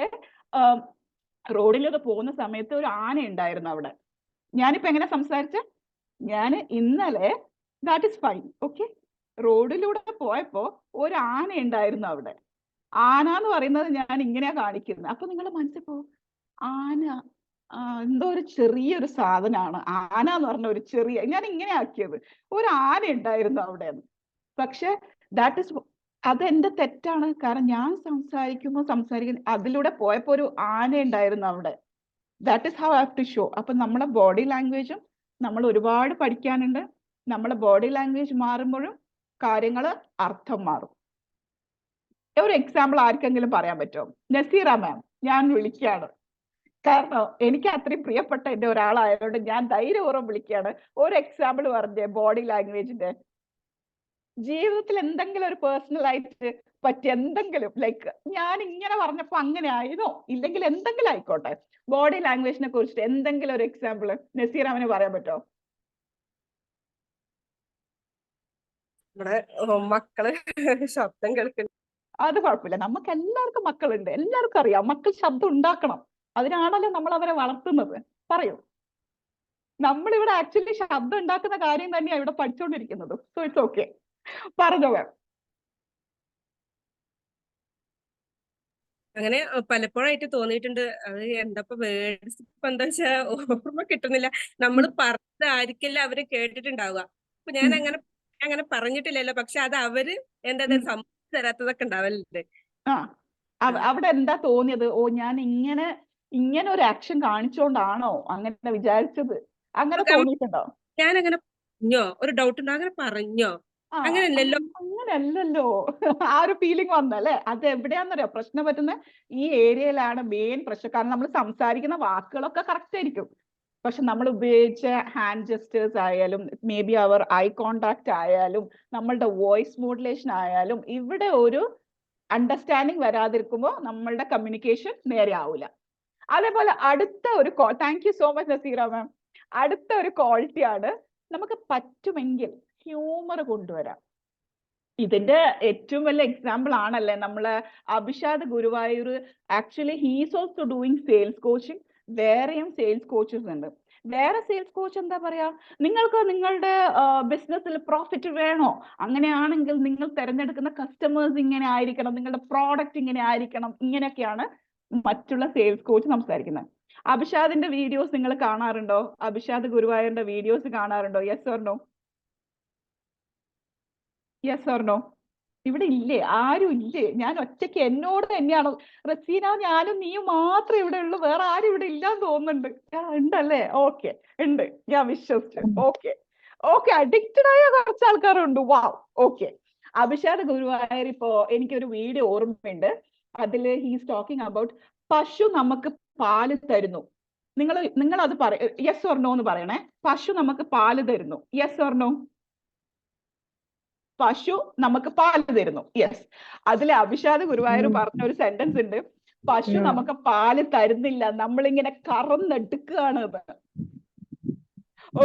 റോഡിലൊക്കെ പോകുന്ന സമയത്ത് ഒരു ആന ഉണ്ടായിരുന്നു അവിടെ. ഞാനിപ്പോ എങ്ങനെ സംസാരിച്ച? ഞാൻ ഇന്നലെ, ദാറ്റ് ഇസ് ഫൈൻ. ഓക്കെ, റോഡിലൂടെ പോയപ്പോ ഒരു ആന ഉണ്ടായിരുന്നു അവിടെ. ആന എന്ന് പറയുന്നത് ഞാൻ ഇങ്ങനെയാ കാണിക്കുന്നത്. അപ്പൊ നിങ്ങളുടെ മനസ്സിൽ പോകും, ആന എന്തോ ഒരു ചെറിയൊരു സാധനമാണ്, ആന എന്ന് പറഞ്ഞ ഒരു ചെറിയ, ഞാൻ ഇങ്ങനെ ആക്കിയത്, ഒരു ആന ഉണ്ടായിരുന്നു അവിടെ. പക്ഷെ ദാറ്റ് ഇസ്, അതെന്റെ തെറ്റാണ്. കാരണം ഞാൻ സംസാരിക്കുന്ന അതിലൂടെ പോയപ്പോ ഒരു ആന ഉണ്ടായിരുന്നു അവിടെ. That is how I have to show. അപ്പൊ നമ്മളെ ബോഡി ലാംഗ്വേജും നമ്മൾ ഒരുപാട് പഠിക്കാനുണ്ട്. നമ്മളെ ബോഡി ലാംഗ്വേജ് മാറുമ്പോഴും കാര്യങ്ങൾ അർത്ഥം മാറും. ഒരു എക്സാമ്പിൾ ആർക്കെങ്കിലും പറയാൻ പറ്റുമോ? നസീറ മാം, ഞാൻ വിളിക്കുകയാണ്. കാരണം എനിക്ക് അത്രയും പ്രിയപ്പെട്ട എൻ്റെ ഒരാളായതുകൊണ്ട് ഞാൻ ധൈര്യപൂർവ്വം വിളിക്കുകയാണ്. ഒരു എക്സാമ്പിൾ പറഞ്ഞേ ബോഡി ലാംഗ്വേജിന്റെ. ജീവിതത്തിൽ എന്തെങ്കിലും ഒരു പേഴ്സണൽ ആയിട്ട് പറ്റിയ എന്തെങ്കിലും, ലൈക്ക് ഞാൻ ഇങ്ങനെ പറഞ്ഞപ്പോ അങ്ങനെ ആയിരുന്നോ, ഇല്ലെങ്കിൽ എന്തെങ്കിലും ആയിക്കോട്ടെ, ബോഡി ലാംഗ്വേജിനെ കുറിച്ചിട്ട് എന്തെങ്കിലും ഒരു എക്സാമ്പിൾ നസീറാമിന് പറയാൻ പറ്റുമോ? നമ്മുടെ മക്കള് ശബ്ദം കേൾക്കുന്നു. അത് കുഴപ്പമില്ല, നമുക്ക് എല്ലാവർക്കും മക്കളുണ്ട്, എല്ലാവർക്കും അറിയാം മക്കൾ ശബ്ദം ഉണ്ടാക്കണം. അതിനാണല്ലോ നമ്മൾ അവരെ വളർത്തുന്നത്. പറയൂ. നമ്മളിവിടെ ആക്ച്വലി ശബ്ദം ഉണ്ടാക്കുന്ന കാര്യം തന്നെയാണ് ഇവിടെ പഠിച്ചുകൊണ്ടിരിക്കുന്നത്. സോ ഇറ്റ്സ് ഓക്കെ, പറഞ്ഞോ മാം. അങ്ങനെ പലപ്പോഴായിട്ട് തോന്നിയിട്ടുണ്ട്. അത് എന്താ വേർഡ്സ് ഇപ്പൊ എന്താ വെച്ചാ ഓർമ്മ കിട്ടുന്നില്ല. നമ്മൾ പറഞ്ഞതായിരിക്കില്ല അവര് കേട്ടിട്ടുണ്ടാവുക. അപ്പൊ ഞാൻ അങ്ങനെ പറഞ്ഞിട്ടില്ലല്ലോ, പക്ഷെ അത് അവര് എന്താ സമ്മതിച്ചു തരാത്തതൊക്കെ ഉണ്ടാവലുണ്ട്. ആ അവിടെ എന്താ തോന്നിയത്? ഓ, ഞാൻ ഇങ്ങനെ ഒരു ആക്ഷൻ കാണിച്ചോണ്ടാണോ അങ്ങനെ വിചാരിച്ചത്? അങ്ങനെ തോന്നിയിട്ടുണ്ടോ? ഞാൻ അങ്ങനെ പറഞ്ഞോ, ഒരു ഡൗട്ട് ഉണ്ടോ, അങ്ങനെ പറഞ്ഞോ, ആ അങ്ങനെയല്ലല്ലോ. അങ്ങനെയല്ലല്ലോ. ആ ഒരു ഫീലിംഗ് വന്നല്ലേ? അത് എവിടെയാണെന്നറിയോ പ്രശ്നം പറ്റുന്നത്? ഈ ഏരിയയിലാണ് മെയിൻ പ്രശ്നം. കാരണം നമ്മൾ സംസാരിക്കുന്ന വാക്കുകളൊക്കെ കറക്റ്റ് ആയിരിക്കും, പക്ഷെ നമ്മൾ ഉപയോഗിച്ച ഹാൻഡ് ജെസ്റ്റേഴ്സ് ആയാലും maybe our eye contact ആയാലും നമ്മളുടെ വോയിസ് മോഡുലേഷൻ ആയാലും ഇവിടെ ഒരു അണ്ടർസ്റ്റാൻഡിങ് വരാതിരിക്കുമ്പോൾ നമ്മളുടെ കമ്മ്യൂണിക്കേഷൻ നേരെ ആവില്ല. അതേപോലെ അടുത്ത ഒരു thank you so much Nazeera ma'am. അടുത്ത ഒരു ക്വാളിറ്റിയാണ്, നമുക്ക് പറ്റുമെങ്കിൽ ഹ്യൂമർ കൊണ്ടുവരാം. ഇതിന്റെ ഏറ്റവും വലിയ എക്സാമ്പിൾ ആണല്ലേ നമ്മളെ Abhishad Guruvayur. Actually he's also doing sales coaching. വേറെയും സെയിൽസ് കോച്ചസ് ഉണ്ട്. വേറെ സെയിൽസ് കോച്ച് എന്താ പറയാ, നിങ്ങൾക്ക് നിങ്ങളുടെ ബിസിനസ്സിൽ പ്രോഫിറ്റ് വേണോ, അങ്ങനെയാണെങ്കിൽ നിങ്ങൾ തിരഞ്ഞെടുക്കുന്ന കസ്റ്റമേഴ്സ് ഇങ്ങനെ ആയിരിക്കണം, നിങ്ങളുടെ പ്രോഡക്റ്റ് ഇങ്ങനെ ആയിരിക്കണം, ഇങ്ങനെയൊക്കെയാണ് മറ്റുള്ള സെയിൽസ് കോച്ച് സംസാരിക്കുന്നത്. അഭിഷാദിന്റെ വീഡിയോസ് നിങ്ങൾ കാണാറുണ്ടോ? അഭിഷാദ് ഗുരുവായൂരിന്റെ വീഡിയോസ് കാണാറുണ്ടോ? Yes or no? Yes or no? ഇവിടെ ഇല്ലേ? ആരും ഇല്ലേ? ഞാൻ ഒറ്റയ്ക്ക് എന്നോട് തന്നെയാണോ? റസീന, ഞാനും നീയും മാത്രമേ ഇവിടെ ഉള്ളൂ, വേറെ ആരും ഇവിടെ ഇല്ലാന്ന് തോന്നുന്നുണ്ട്. ഉണ്ടല്ലേ? ഓക്കെ, ഉണ്ട്, ഞാൻ വിശ്വസിച്ചു. ഓക്കെ ഓക്കെ, അഡിക്റ്റഡ് ആയ കുറച്ച് ആൾക്കാരുണ്ട്. വാവ്, ഓക്കെ. അഭിഷാദ് ഗുരുവായൂർ ഇപ്പോ എനിക്കൊരു വീഡിയോ ഓർമ്മയുണ്ട്. അതില് ഹീസ് ടോക്കിംഗ് അബൌട്ട് പശു നമുക്ക് പാല് തരുന്നു. നിങ്ങൾ അത് യെസ് ഓർ നോ എന്ന് പറയണേ. പശു നമുക്ക് പാല് തരുന്നു. Yes or no? പശു നമുക്ക് പാല് തരുന്നു. യെസ്. അതിലെ അഭിഷാദ് ഗുരുവായൂർ പറഞ്ഞ ഒരു സെന്റൻസ് ഉണ്ട്, പശു നമുക്ക് പാല് തരുന്നില്ല, നമ്മളിങ്ങനെ കറന്നെടുക്കുകയാണ്.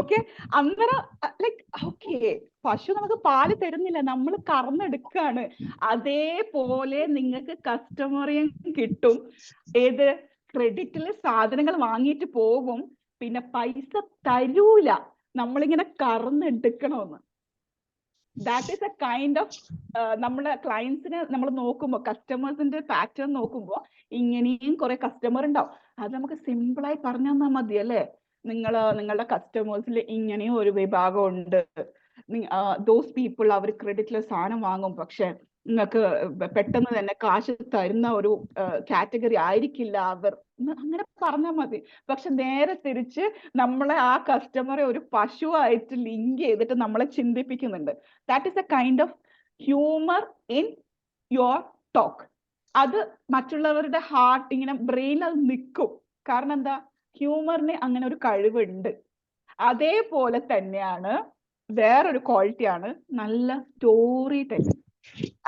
ഓക്കെ, അന്നേരം ലൈക്ക് ഓക്കെ, പശു നമുക്ക് പാല് തരുന്നില്ല, നമ്മൾ കറന്നെടുക്കുകയാണ്. അതേപോലെ നിങ്ങൾക്ക് കസ്റ്റമറേയും കിട്ടും. ഏത്? ക്രെഡിറ്റിൽ സാധനങ്ങൾ വാങ്ങിയിട്ട് പോകും, പിന്നെ പൈസ തരൂല, നമ്മളിങ്ങനെ കറന്നെടുക്കണമെന്ന്. That is a kind of നമ്മളെ ക്ലയൻസിനെ നമ്മൾ നോക്കുമ്പോൾ, കസ്റ്റമേഴ്സിന്റെ പാറ്റേൺ നോക്കുമ്പോൾ ഇങ്ങനെയും കുറെ കസ്റ്റമർ ഉണ്ടാവും. അത് നമുക്ക് സിമ്പിളായി പറഞ്ഞു തന്നാൽ മതി അല്ലേ? നിങ്ങളുടെ കസ്റ്റമേഴ്സിൽ ഇങ്ങനെയും ഒരു വിഭാഗം ഉണ്ട്. ദോസ് പീപ്പിൾ അവർ ക്രെഡിറ്റിൽ സാധനം വാങ്ങും, പക്ഷെ നിങ്ങൾക്ക് പെട്ടെന്ന് തന്നെ കാശ് തരുന്ന ഒരു കാറ്റഗറി ആയിരിക്കില്ല അവർ. അങ്ങനെ പറഞ്ഞാൽ മതി. പക്ഷെ നേരെ തിരിച്ച് നമ്മളെ ആ കസ്റ്റമറെ ഒരു പശുവായിട്ട് ലിങ്ക് ചെയ്തിട്ട് നമ്മളെ ചിന്തിപ്പിക്കുന്നുണ്ട്. That is a kind of humour in your talk. അത് മറ്റുള്ളവരുടെ ഹാർട്ട് ഇങ്ങനെ ബ്രെയിനിൽ അത് നിൽക്കും. കാരണം എന്താ? ഹ്യൂമറിന് അങ്ങനെ ഒരു കഴിവുണ്ട്. അതേപോലെ തന്നെയാണ് വേറൊരു ക്വാളിറ്റിയാണ് നല്ല സ്റ്റോറി ടെല്ലിംഗ്.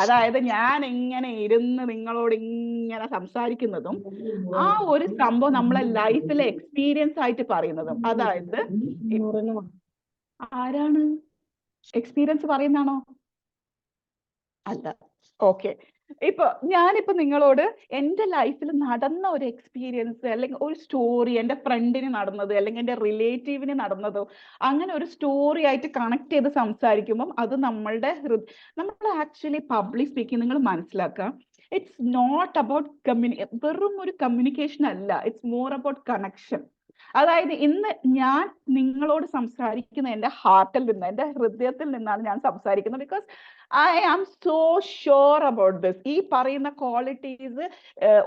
അതായത് ഞാൻ ഇങ്ങനെ ഇരുന്ന് നിങ്ങളോട് ഇങ്ങനെ സംസാരിക്കുന്നതും ആ ഒരു സംഭവം നമ്മളെ ലൈഫിലെ എക്സ്പീരിയൻസ് ആയിട്ട് പറയുന്നതും. അതായത് ആരാണ് എക്സ്പീരിയൻസ് പറയുന്നതാണോ? അല്ല. ഓക്കെ, ഞാനിപ്പോ നിങ്ങളോട് എൻ്റെ ലൈഫിൽ നടന്ന ഒരു എക്സ്പീരിയൻസ് അല്ലെങ്കിൽ ഒരു സ്റ്റോറി, എൻ്റെ ഫ്രണ്ടിന് നടന്നത് അല്ലെങ്കിൽ എൻ്റെ റിലേറ്റീവിന് നടന്നതോ അങ്ങനെ ഒരു സ്റ്റോറി ആയിട്ട് കണക്ട് ചെയ്ത് സംസാരിക്കുമ്പോൾ അത് നമ്മൾ ആക്ച്വലി പബ്ലിക് സ്പീക്കിംഗ് നിങ്ങൾ മനസ്സിലാക്കുക, ഇറ്റ്സ് നോട്ട് അബൌട്ട് വെറും ഒരു കമ്മ്യൂണിക്കേഷൻ അല്ല, ഇറ്റ്സ് മോർ അബൌട്ട് കണക്ഷൻ. അതായത് ഇന്ന് ഞാൻ നിങ്ങളോട് സംസാരിക്കുന്ന എൻ്റെ ഹാർട്ടിൽ നിന്ന്, എൻ്റെ ഹൃദയത്തിൽ നിന്നാണ് ഞാൻ സംസാരിക്കുന്നത്. Because I am so sure about this. ഈ പറയുന്ന ക്വാളിറ്റീസ്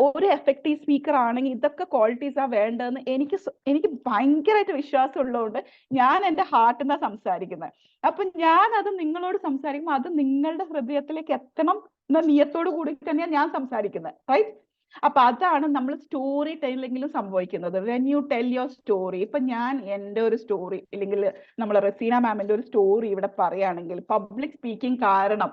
ഒരു എഫക്റ്റീവ് സ്പീക്കർ ആണെങ്കിൽ ഇതൊക്കെ ക്വാളിറ്റീസ് ആ വേണ്ടതെന്ന് എനിക്ക് ഭയങ്കരമായിട്ട് വിശ്വാസം ഉള്ളതുകൊണ്ട് ഞാൻ എൻ്റെ ഹാർട്ടിൽ നിന്നാണ് സംസാരിക്കുന്നത്. അപ്പൊ ഞാൻ അത് നിങ്ങളോട് സംസാരിക്കുമ്പോൾ അത് നിങ്ങളുടെ ഹൃദയത്തിലേക്ക് എത്തണം എന്ന നിയത്തോട് കൂടി തന്നെയാണ് ഞാൻ സംസാരിക്കുന്നത്. റൈറ്റ്? അപ്പൊ അതാണ് നമ്മൾ സ്റ്റോറി ടെല്ലിങ്ങിലും സംഭവിക്കുന്നത്. When you tell your story, ഇപ്പൊ ഞാൻ എൻ്റെ ഒരു സ്റ്റോറി അല്ലെങ്കിൽ നമ്മൾ റസീന മാമിന്റെ ഒരു സ്റ്റോറി ഇവിടെ പറയുകയാണെങ്കിൽ പബ്ലിക് സ്പീക്കിംഗ് കാരണം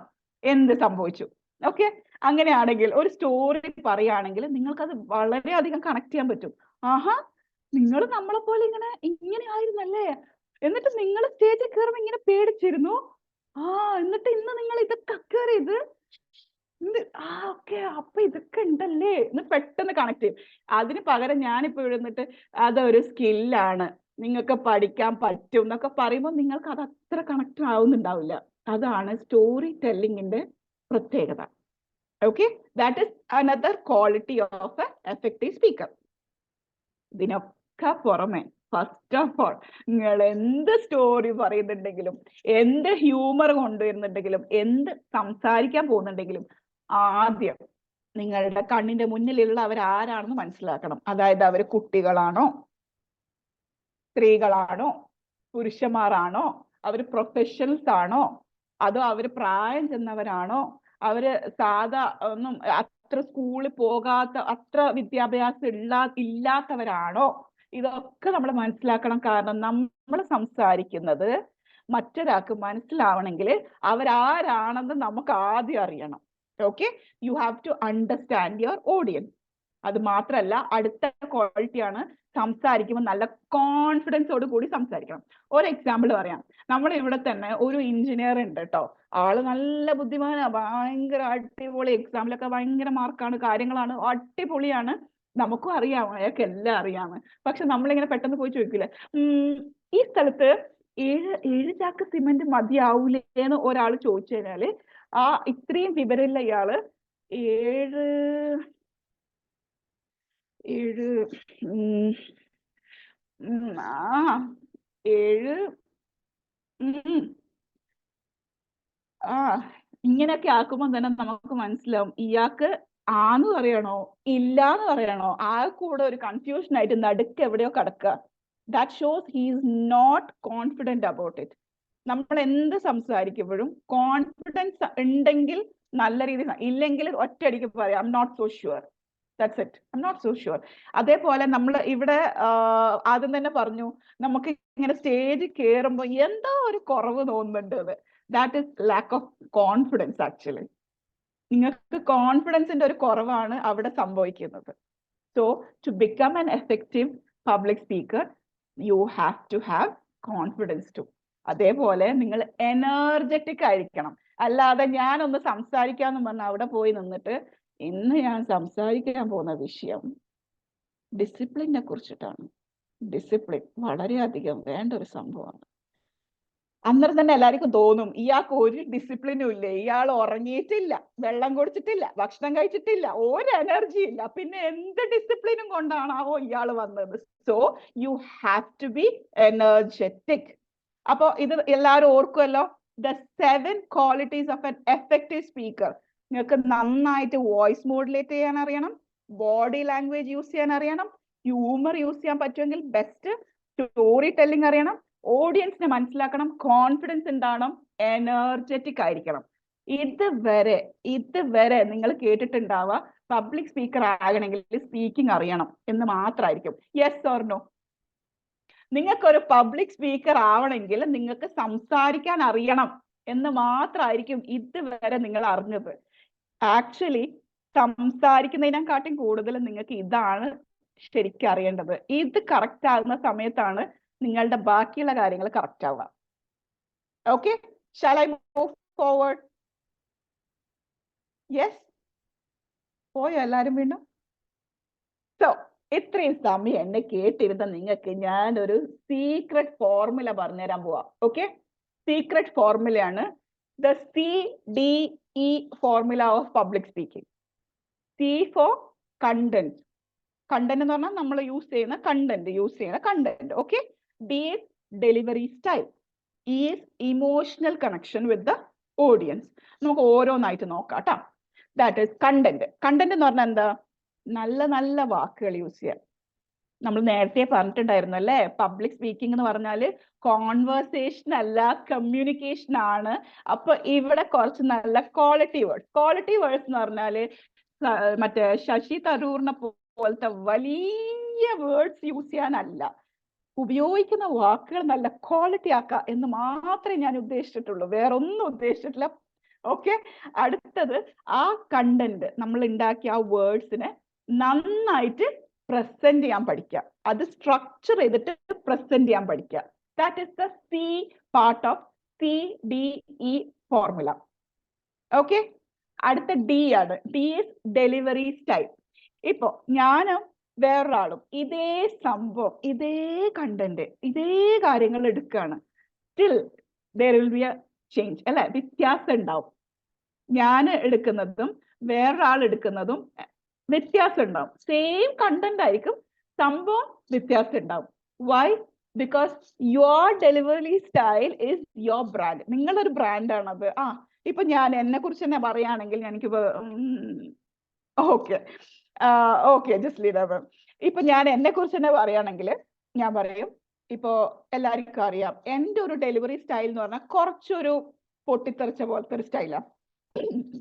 എന്ത് സംഭവിച്ചു? ഓക്കെ, അങ്ങനെയാണെങ്കിൽ ഒരു സ്റ്റോറി പറയുകയാണെങ്കിൽ നിങ്ങൾക്കത് വളരെയധികം കണക്ട് ചെയ്യാൻ പറ്റും. ആഹാ, നിങ്ങൾ നമ്മളെ പോലെ ഇങ്ങനെ ആയിരുന്നല്ലേ, എന്നിട്ട് നിങ്ങൾ സ്റ്റേജിൽ കയറുമ്പോൾ ഇങ്ങനെ പേടിച്ചിരുന്നു, എന്നിട്ട് ഇന്ന് ഇത് ഓക്കെ അപ്പൊ ഇതൊക്കെ ഉണ്ടല്ലേ എന്ന് പെട്ടെന്ന് കണക്ട് ചെയ്യും. അതിന് പകരം ഞാനിപ്പോ ഇരുന്നിട്ട് അതൊരു സ്കില്ലാണ്, നിങ്ങൾക്ക് പഠിക്കാൻ പറ്റും എന്നൊക്കെ പറയുമ്പോൾ നിങ്ങൾക്ക് അത് അത്ര കണക്ട് ആവുന്നുണ്ടാവില്ല. അതാണ് സ്റ്റോറി ടെല്ലിങ്ങിന്റെ പ്രത്യേകത. Okay, that is another quality of A effective speaker. ഇതിനൊക്കെ പുറമെ ഫസ്റ്റ് ഓഫ് ഓൾ നിങ്ങൾ എന്ത് സ്റ്റോറി പറയുന്നുണ്ടെങ്കിലും, എന്ത് ഹ്യൂമർ കൊണ്ടുവരുന്നുണ്ടെങ്കിലും, എന്ത് സംസാരിക്കാൻ പോകുന്നുണ്ടെങ്കിലും ആദ്യം നിങ്ങളുടെ കണ്ണിന്റെ മുന്നിലുള്ള അവരാരാണെന്ന് മനസ്സിലാക്കണം. അതായത് അവർ കുട്ടികളാണോ, സ്ത്രീകളാണോ, പുരുഷന്മാരാണോ, അവർ പ്രൊഫഷണൽസ് ആണോ, അതോ അവർ പ്രായം ചെന്നവരാണോ, അവര് സാധാ ഒന്നും അത്ര സ്കൂളിൽ പോകാത്ത, അത്ര വിദ്യാഭ്യാസം ഇല്ലാത്തവരാണോ, ഇതൊക്കെ നമ്മൾ മനസ്സിലാക്കണം. കാരണം നമ്മൾ സംസാരിക്കുന്നത് മറ്റൊരാൾക്ക് മനസ്സിലാവണമെങ്കിൽ അവരാരാണെന്ന് നമുക്ക് ആദ്യം അറിയണം. Okay, you have to understand your audience. അത് മാത്രമല്ല, അടുത്ത ക്വാളിറ്റിയാണ് സംസാരിക്കുമ്പോൾ നല്ല കോൺഫിഡൻസോട് കൂടി സംസാരിക്കണം. ഒരു എക്സാമ്പിൾ പറയാം. നമ്മുടെ ഇവിടെ തന്നെ ഒരു എഞ്ചിനീയർ ഉണ്ട് കേട്ടോ. ആള് നല്ല ബുദ്ധിമാനാണ്, ഭയങ്കര അടിപൊളി, എക്സാമിലൊക്കെ ഭയങ്കര മാർക്കാണ്, കാര്യങ്ങളാണ്, അടിപൊളിയാണ്. നമുക്കും അറിയാം, അയാൾക്ക് എല്ലാം അറിയാമെന്ന്. പക്ഷെ നമ്മളിങ്ങനെ പെട്ടെന്ന് പോയി ചോദിക്കില്ലേ, ഈ സ്ഥലത്ത് 7 ചാക്ക് സിമെന്റ് മതിയാവൂലേ എന്ന് ഒരാൾ ചോദിച്ചു കഴിഞ്ഞാല് ഇത്രയും വിവരമില്ല ഇയാള് 7 ഇങ്ങനെയൊക്കെ ആക്കുമ്പോൾ തന്നെ നമുക്ക് മനസ്സിലാവും ഇയാൾക്ക് ആന്ന് പറയണോ ഇല്ലാന്ന് പറയണോ, ആ കൂടെ ഒരു കൺഫ്യൂഷൻ ആയിട്ട് നടുക്ക് എവിടെയോ കിടക്കുക. That shows he is not confident about it. നമ്മൾ എന്ത് സംസാരിക്കുമ്പോഴും കോൺഫിഡൻസ് ഉണ്ടെങ്കിൽ നല്ല രീതിയിൽ, ഇല്ലെങ്കിൽ ഒറ്റയടിക്ക് പറയാം I'm not so sure, that's it, I'm not so sure. അതേപോലെ നമ്മൾ ഇവിടെ ആദ്യം തന്നെ പറഞ്ഞു, നമുക്ക് ഇങ്ങനെ സ്റ്റേജ് കയറുമ്പോൾ എന്തോ ഒരു കുറവ് തോന്നുന്നുണ്ട്. That is lack of confidence. Actually നിങ്ങൾക്ക് കോൺഫിഡൻസിന്റെ ഒരു കുറവാണ് അവിടെ സംഭവിക്കുന്നത്. So to become an effective public speaker you have to have confidence too. അതേപോലെ നിങ്ങൾ എനർജറ്റിക് ആയിരിക്കണം. അല്ലാതെ ഞാനൊന്ന് സംസാരിക്കാന്ന് പറഞ്ഞാൽ അവിടെ പോയി നിന്നിട്ട് ഇന്ന് ഞാൻ സംസാരിക്കാൻ പോകുന്ന വിഷയം ഡിസിപ്ലിനെ കുറിച്ചിട്ടാണ്. ഡിസിപ്ലിൻ വളരെയധികം വേണ്ട ഒരു സംഭവമാണ്. അന്നേരം തന്നെ എല്ലാവർക്കും തോന്നും ഇയാൾക്ക് ഒരു ഡിസിപ്ലിനും ഇല്ലേ, ഇയാൾ ഉറങ്ങിയിട്ടില്ല, വെള്ളം കുടിച്ചിട്ടില്ല, ഭക്ഷണം കഴിച്ചിട്ടില്ല, ഒരു എനർജി ഇല്ല, പിന്നെ എന്ത് ഡിസിപ്ലിനും കൊണ്ടാണാവോ ഇയാൾ വന്നത്. So you have to be energetic. അപ്പൊ ഇത് എല്ലാവരും ഓർക്കുമല്ലോ, the 7 qualities of an effective speaker. നിങ്ങൾക്ക് നന്നായിട്ട് വോയിസ് മോഡുലേറ്റ് ചെയ്യാൻ അറിയണം, ബോഡി ലാംഗ്വേജ് യൂസ് ചെയ്യാൻ അറിയണം, ഹ്യൂമർ യൂസ് ചെയ്യാൻ പറ്റുമെങ്കിൽ ബെസ്റ്റ്, സ്റ്റോറി ടെല്ലിംഗ് അറിയണം, ഓഡിയൻസിനെ മനസ്സിലാക്കണം, കോൺഫിഡൻസ് ഉണ്ടാവണം, എനർജറ്റിക് ആയിരിക്കണം. ഇതുവരെ നിങ്ങൾ കേട്ടിട്ടുണ്ടാവുക പബ്ലിക് സ്പീക്കർ ആകണമെങ്കിൽ സ്പീക്കിംഗ് അറിയണം എന്ന് മാത്രമായിരിക്കും. Yes or no? നിങ്ങൾക്കൊരു പബ്ലിക് സ്പീക്കർ ആവണമെങ്കിൽ നിങ്ങൾക്ക് സംസാരിക്കാൻ അറിയണം എന്ന് മാത്രമായിരിക്കും ഇതുവരെ നിങ്ങൾ അറിഞ്ഞത്. ആക്ച്വലി സംസാരിക്കുന്നതിനെക്കാട്ടും കൂടുതൽ നിങ്ങൾക്ക് ഇതാണ് ശരിക്കും അറിയേണ്ടത്. ഇത് കറക്റ്റ് ആകുന്ന സമയത്താണ് നിങ്ങളുടെ ബാക്കിയുള്ള കാര്യങ്ങൾ കറക്റ്റ് ആവുക. Okay, shall I move forward? Yes, പോയോ എല്ലാരും വീണ്ടും? സോ ഇത്രയും സമയം എന്നെ കേട്ടിരുന്ന നിങ്ങൾക്ക് ഞാനൊരു സീക്രട്ട് ഫോർമുല പറഞ്ഞുതരാൻ പോവാം. ഓക്കെ, സീക്രട്ട് ഫോർമുലയാണ് the CDE formula of public speaking. C for content. Content എന്ന് പറഞ്ഞാൽ നമ്മൾ യൂസ് ചെയ്യുന്ന content. Okay, D is delivery style. E is emotional connection with the audience. നമുക്ക് ഓരോന്നായിട്ട് നോക്കാം കേട്ടോ. That is content. കണ്ടന്റ് എന്ന് പറഞ്ഞാൽ എന്താ? നല്ല വാക്കുകൾ യൂസ് ചെയ്യാം. നമ്മൾ നേരത്തെ പറഞ്ഞിട്ടുണ്ടായിരുന്നു അല്ലേ, പബ്ലിക് സ്പീക്കിംഗ് എന്ന് പറഞ്ഞാല് കോൺവേഴ്സേഷൻ അല്ല, കമ്മ്യൂണിക്കേഷൻ ആണ്. അപ്പൊ ഇവിടെ കുറച്ച് നല്ല ക്വാളിറ്റി വേർഡ്സ് എന്ന് പറഞ്ഞാല് മറ്റേ ശശി തരൂറിനെ പോലത്തെ വലിയ വേർഡ്സ് യൂസ് ചെയ്യാനല്ല, ഉപയോഗിക്കുന്ന വാക്കുകൾ നല്ല ക്വാളിറ്റി ആക്കുക എന്ന് മാത്രമേ ഞാൻ ഉദ്ദേശിച്ചിട്ടുള്ളൂ, വേറൊന്നും ഉദ്ദേശിച്ചിട്ടില്ല. ഓക്കെ, അടുത്തത് ആ കണ്ടന്റ് നമ്മൾ ഉണ്ടാക്കിയ ആ വേർഡ്സിനെ നന്നായിട്ട് പ്രസന്റ് ചെയ്യാൻ പഠിക്കുക. അത് സ്ട്രക്ചർ ചെയ്തിട്ട് പ്രസന്റ് ചെയ്യാൻ പഠിക്കുക. That is the C part of CDE formula. Okay, അടുത്ത ഡി ആണ്. D is delivery style. ഇപ്പൊ ഞാനും വേറൊരാളും ഇതേ സംഭവം, ഇതേ കണ്ടന്റ്, ഇതേ കാര്യങ്ങൾ എടുക്കുകയാണ്. Still there will be a change, അല്ലെ? വ്യത്യാസം ഉണ്ടാവും. ഞാൻ എടുക്കുന്നതും വേറൊരാൾ എടുക്കുന്നതും വ്യത്യാസം ഉണ്ടാവും. സെയിം കണ്ടന്റ് ആയിരിക്കും, സംഭവം വ്യത്യാസം ഉണ്ടാവും. Why? Because your delivery style is your brand. നിങ്ങളൊരു ബ്രാൻഡാണത്. ഇപ്പൊ ഞാൻ എന്നെ കുറിച്ച് തന്നെ പറയുകയാണെങ്കിൽ എനിക്കിപ്പോ ഓക്കെ ജസ്റ്റ് ലീവ്. ഇപ്പൊ ഞാൻ എന്നെ കുറിച്ച് തന്നെ പറയുകയാണെങ്കിൽ ഞാൻ പറയും, ഇപ്പോ എല്ലാവർക്കും അറിയാം എൻ്റെ ഒരു ഡെലിവറി സ്റ്റൈൽ എന്ന് പറഞ്ഞാൽ കുറച്ചൊരു പൊട്ടിത്തെറിച്ച പോലത്തെ ഒരു സ്റ്റൈലാണ്.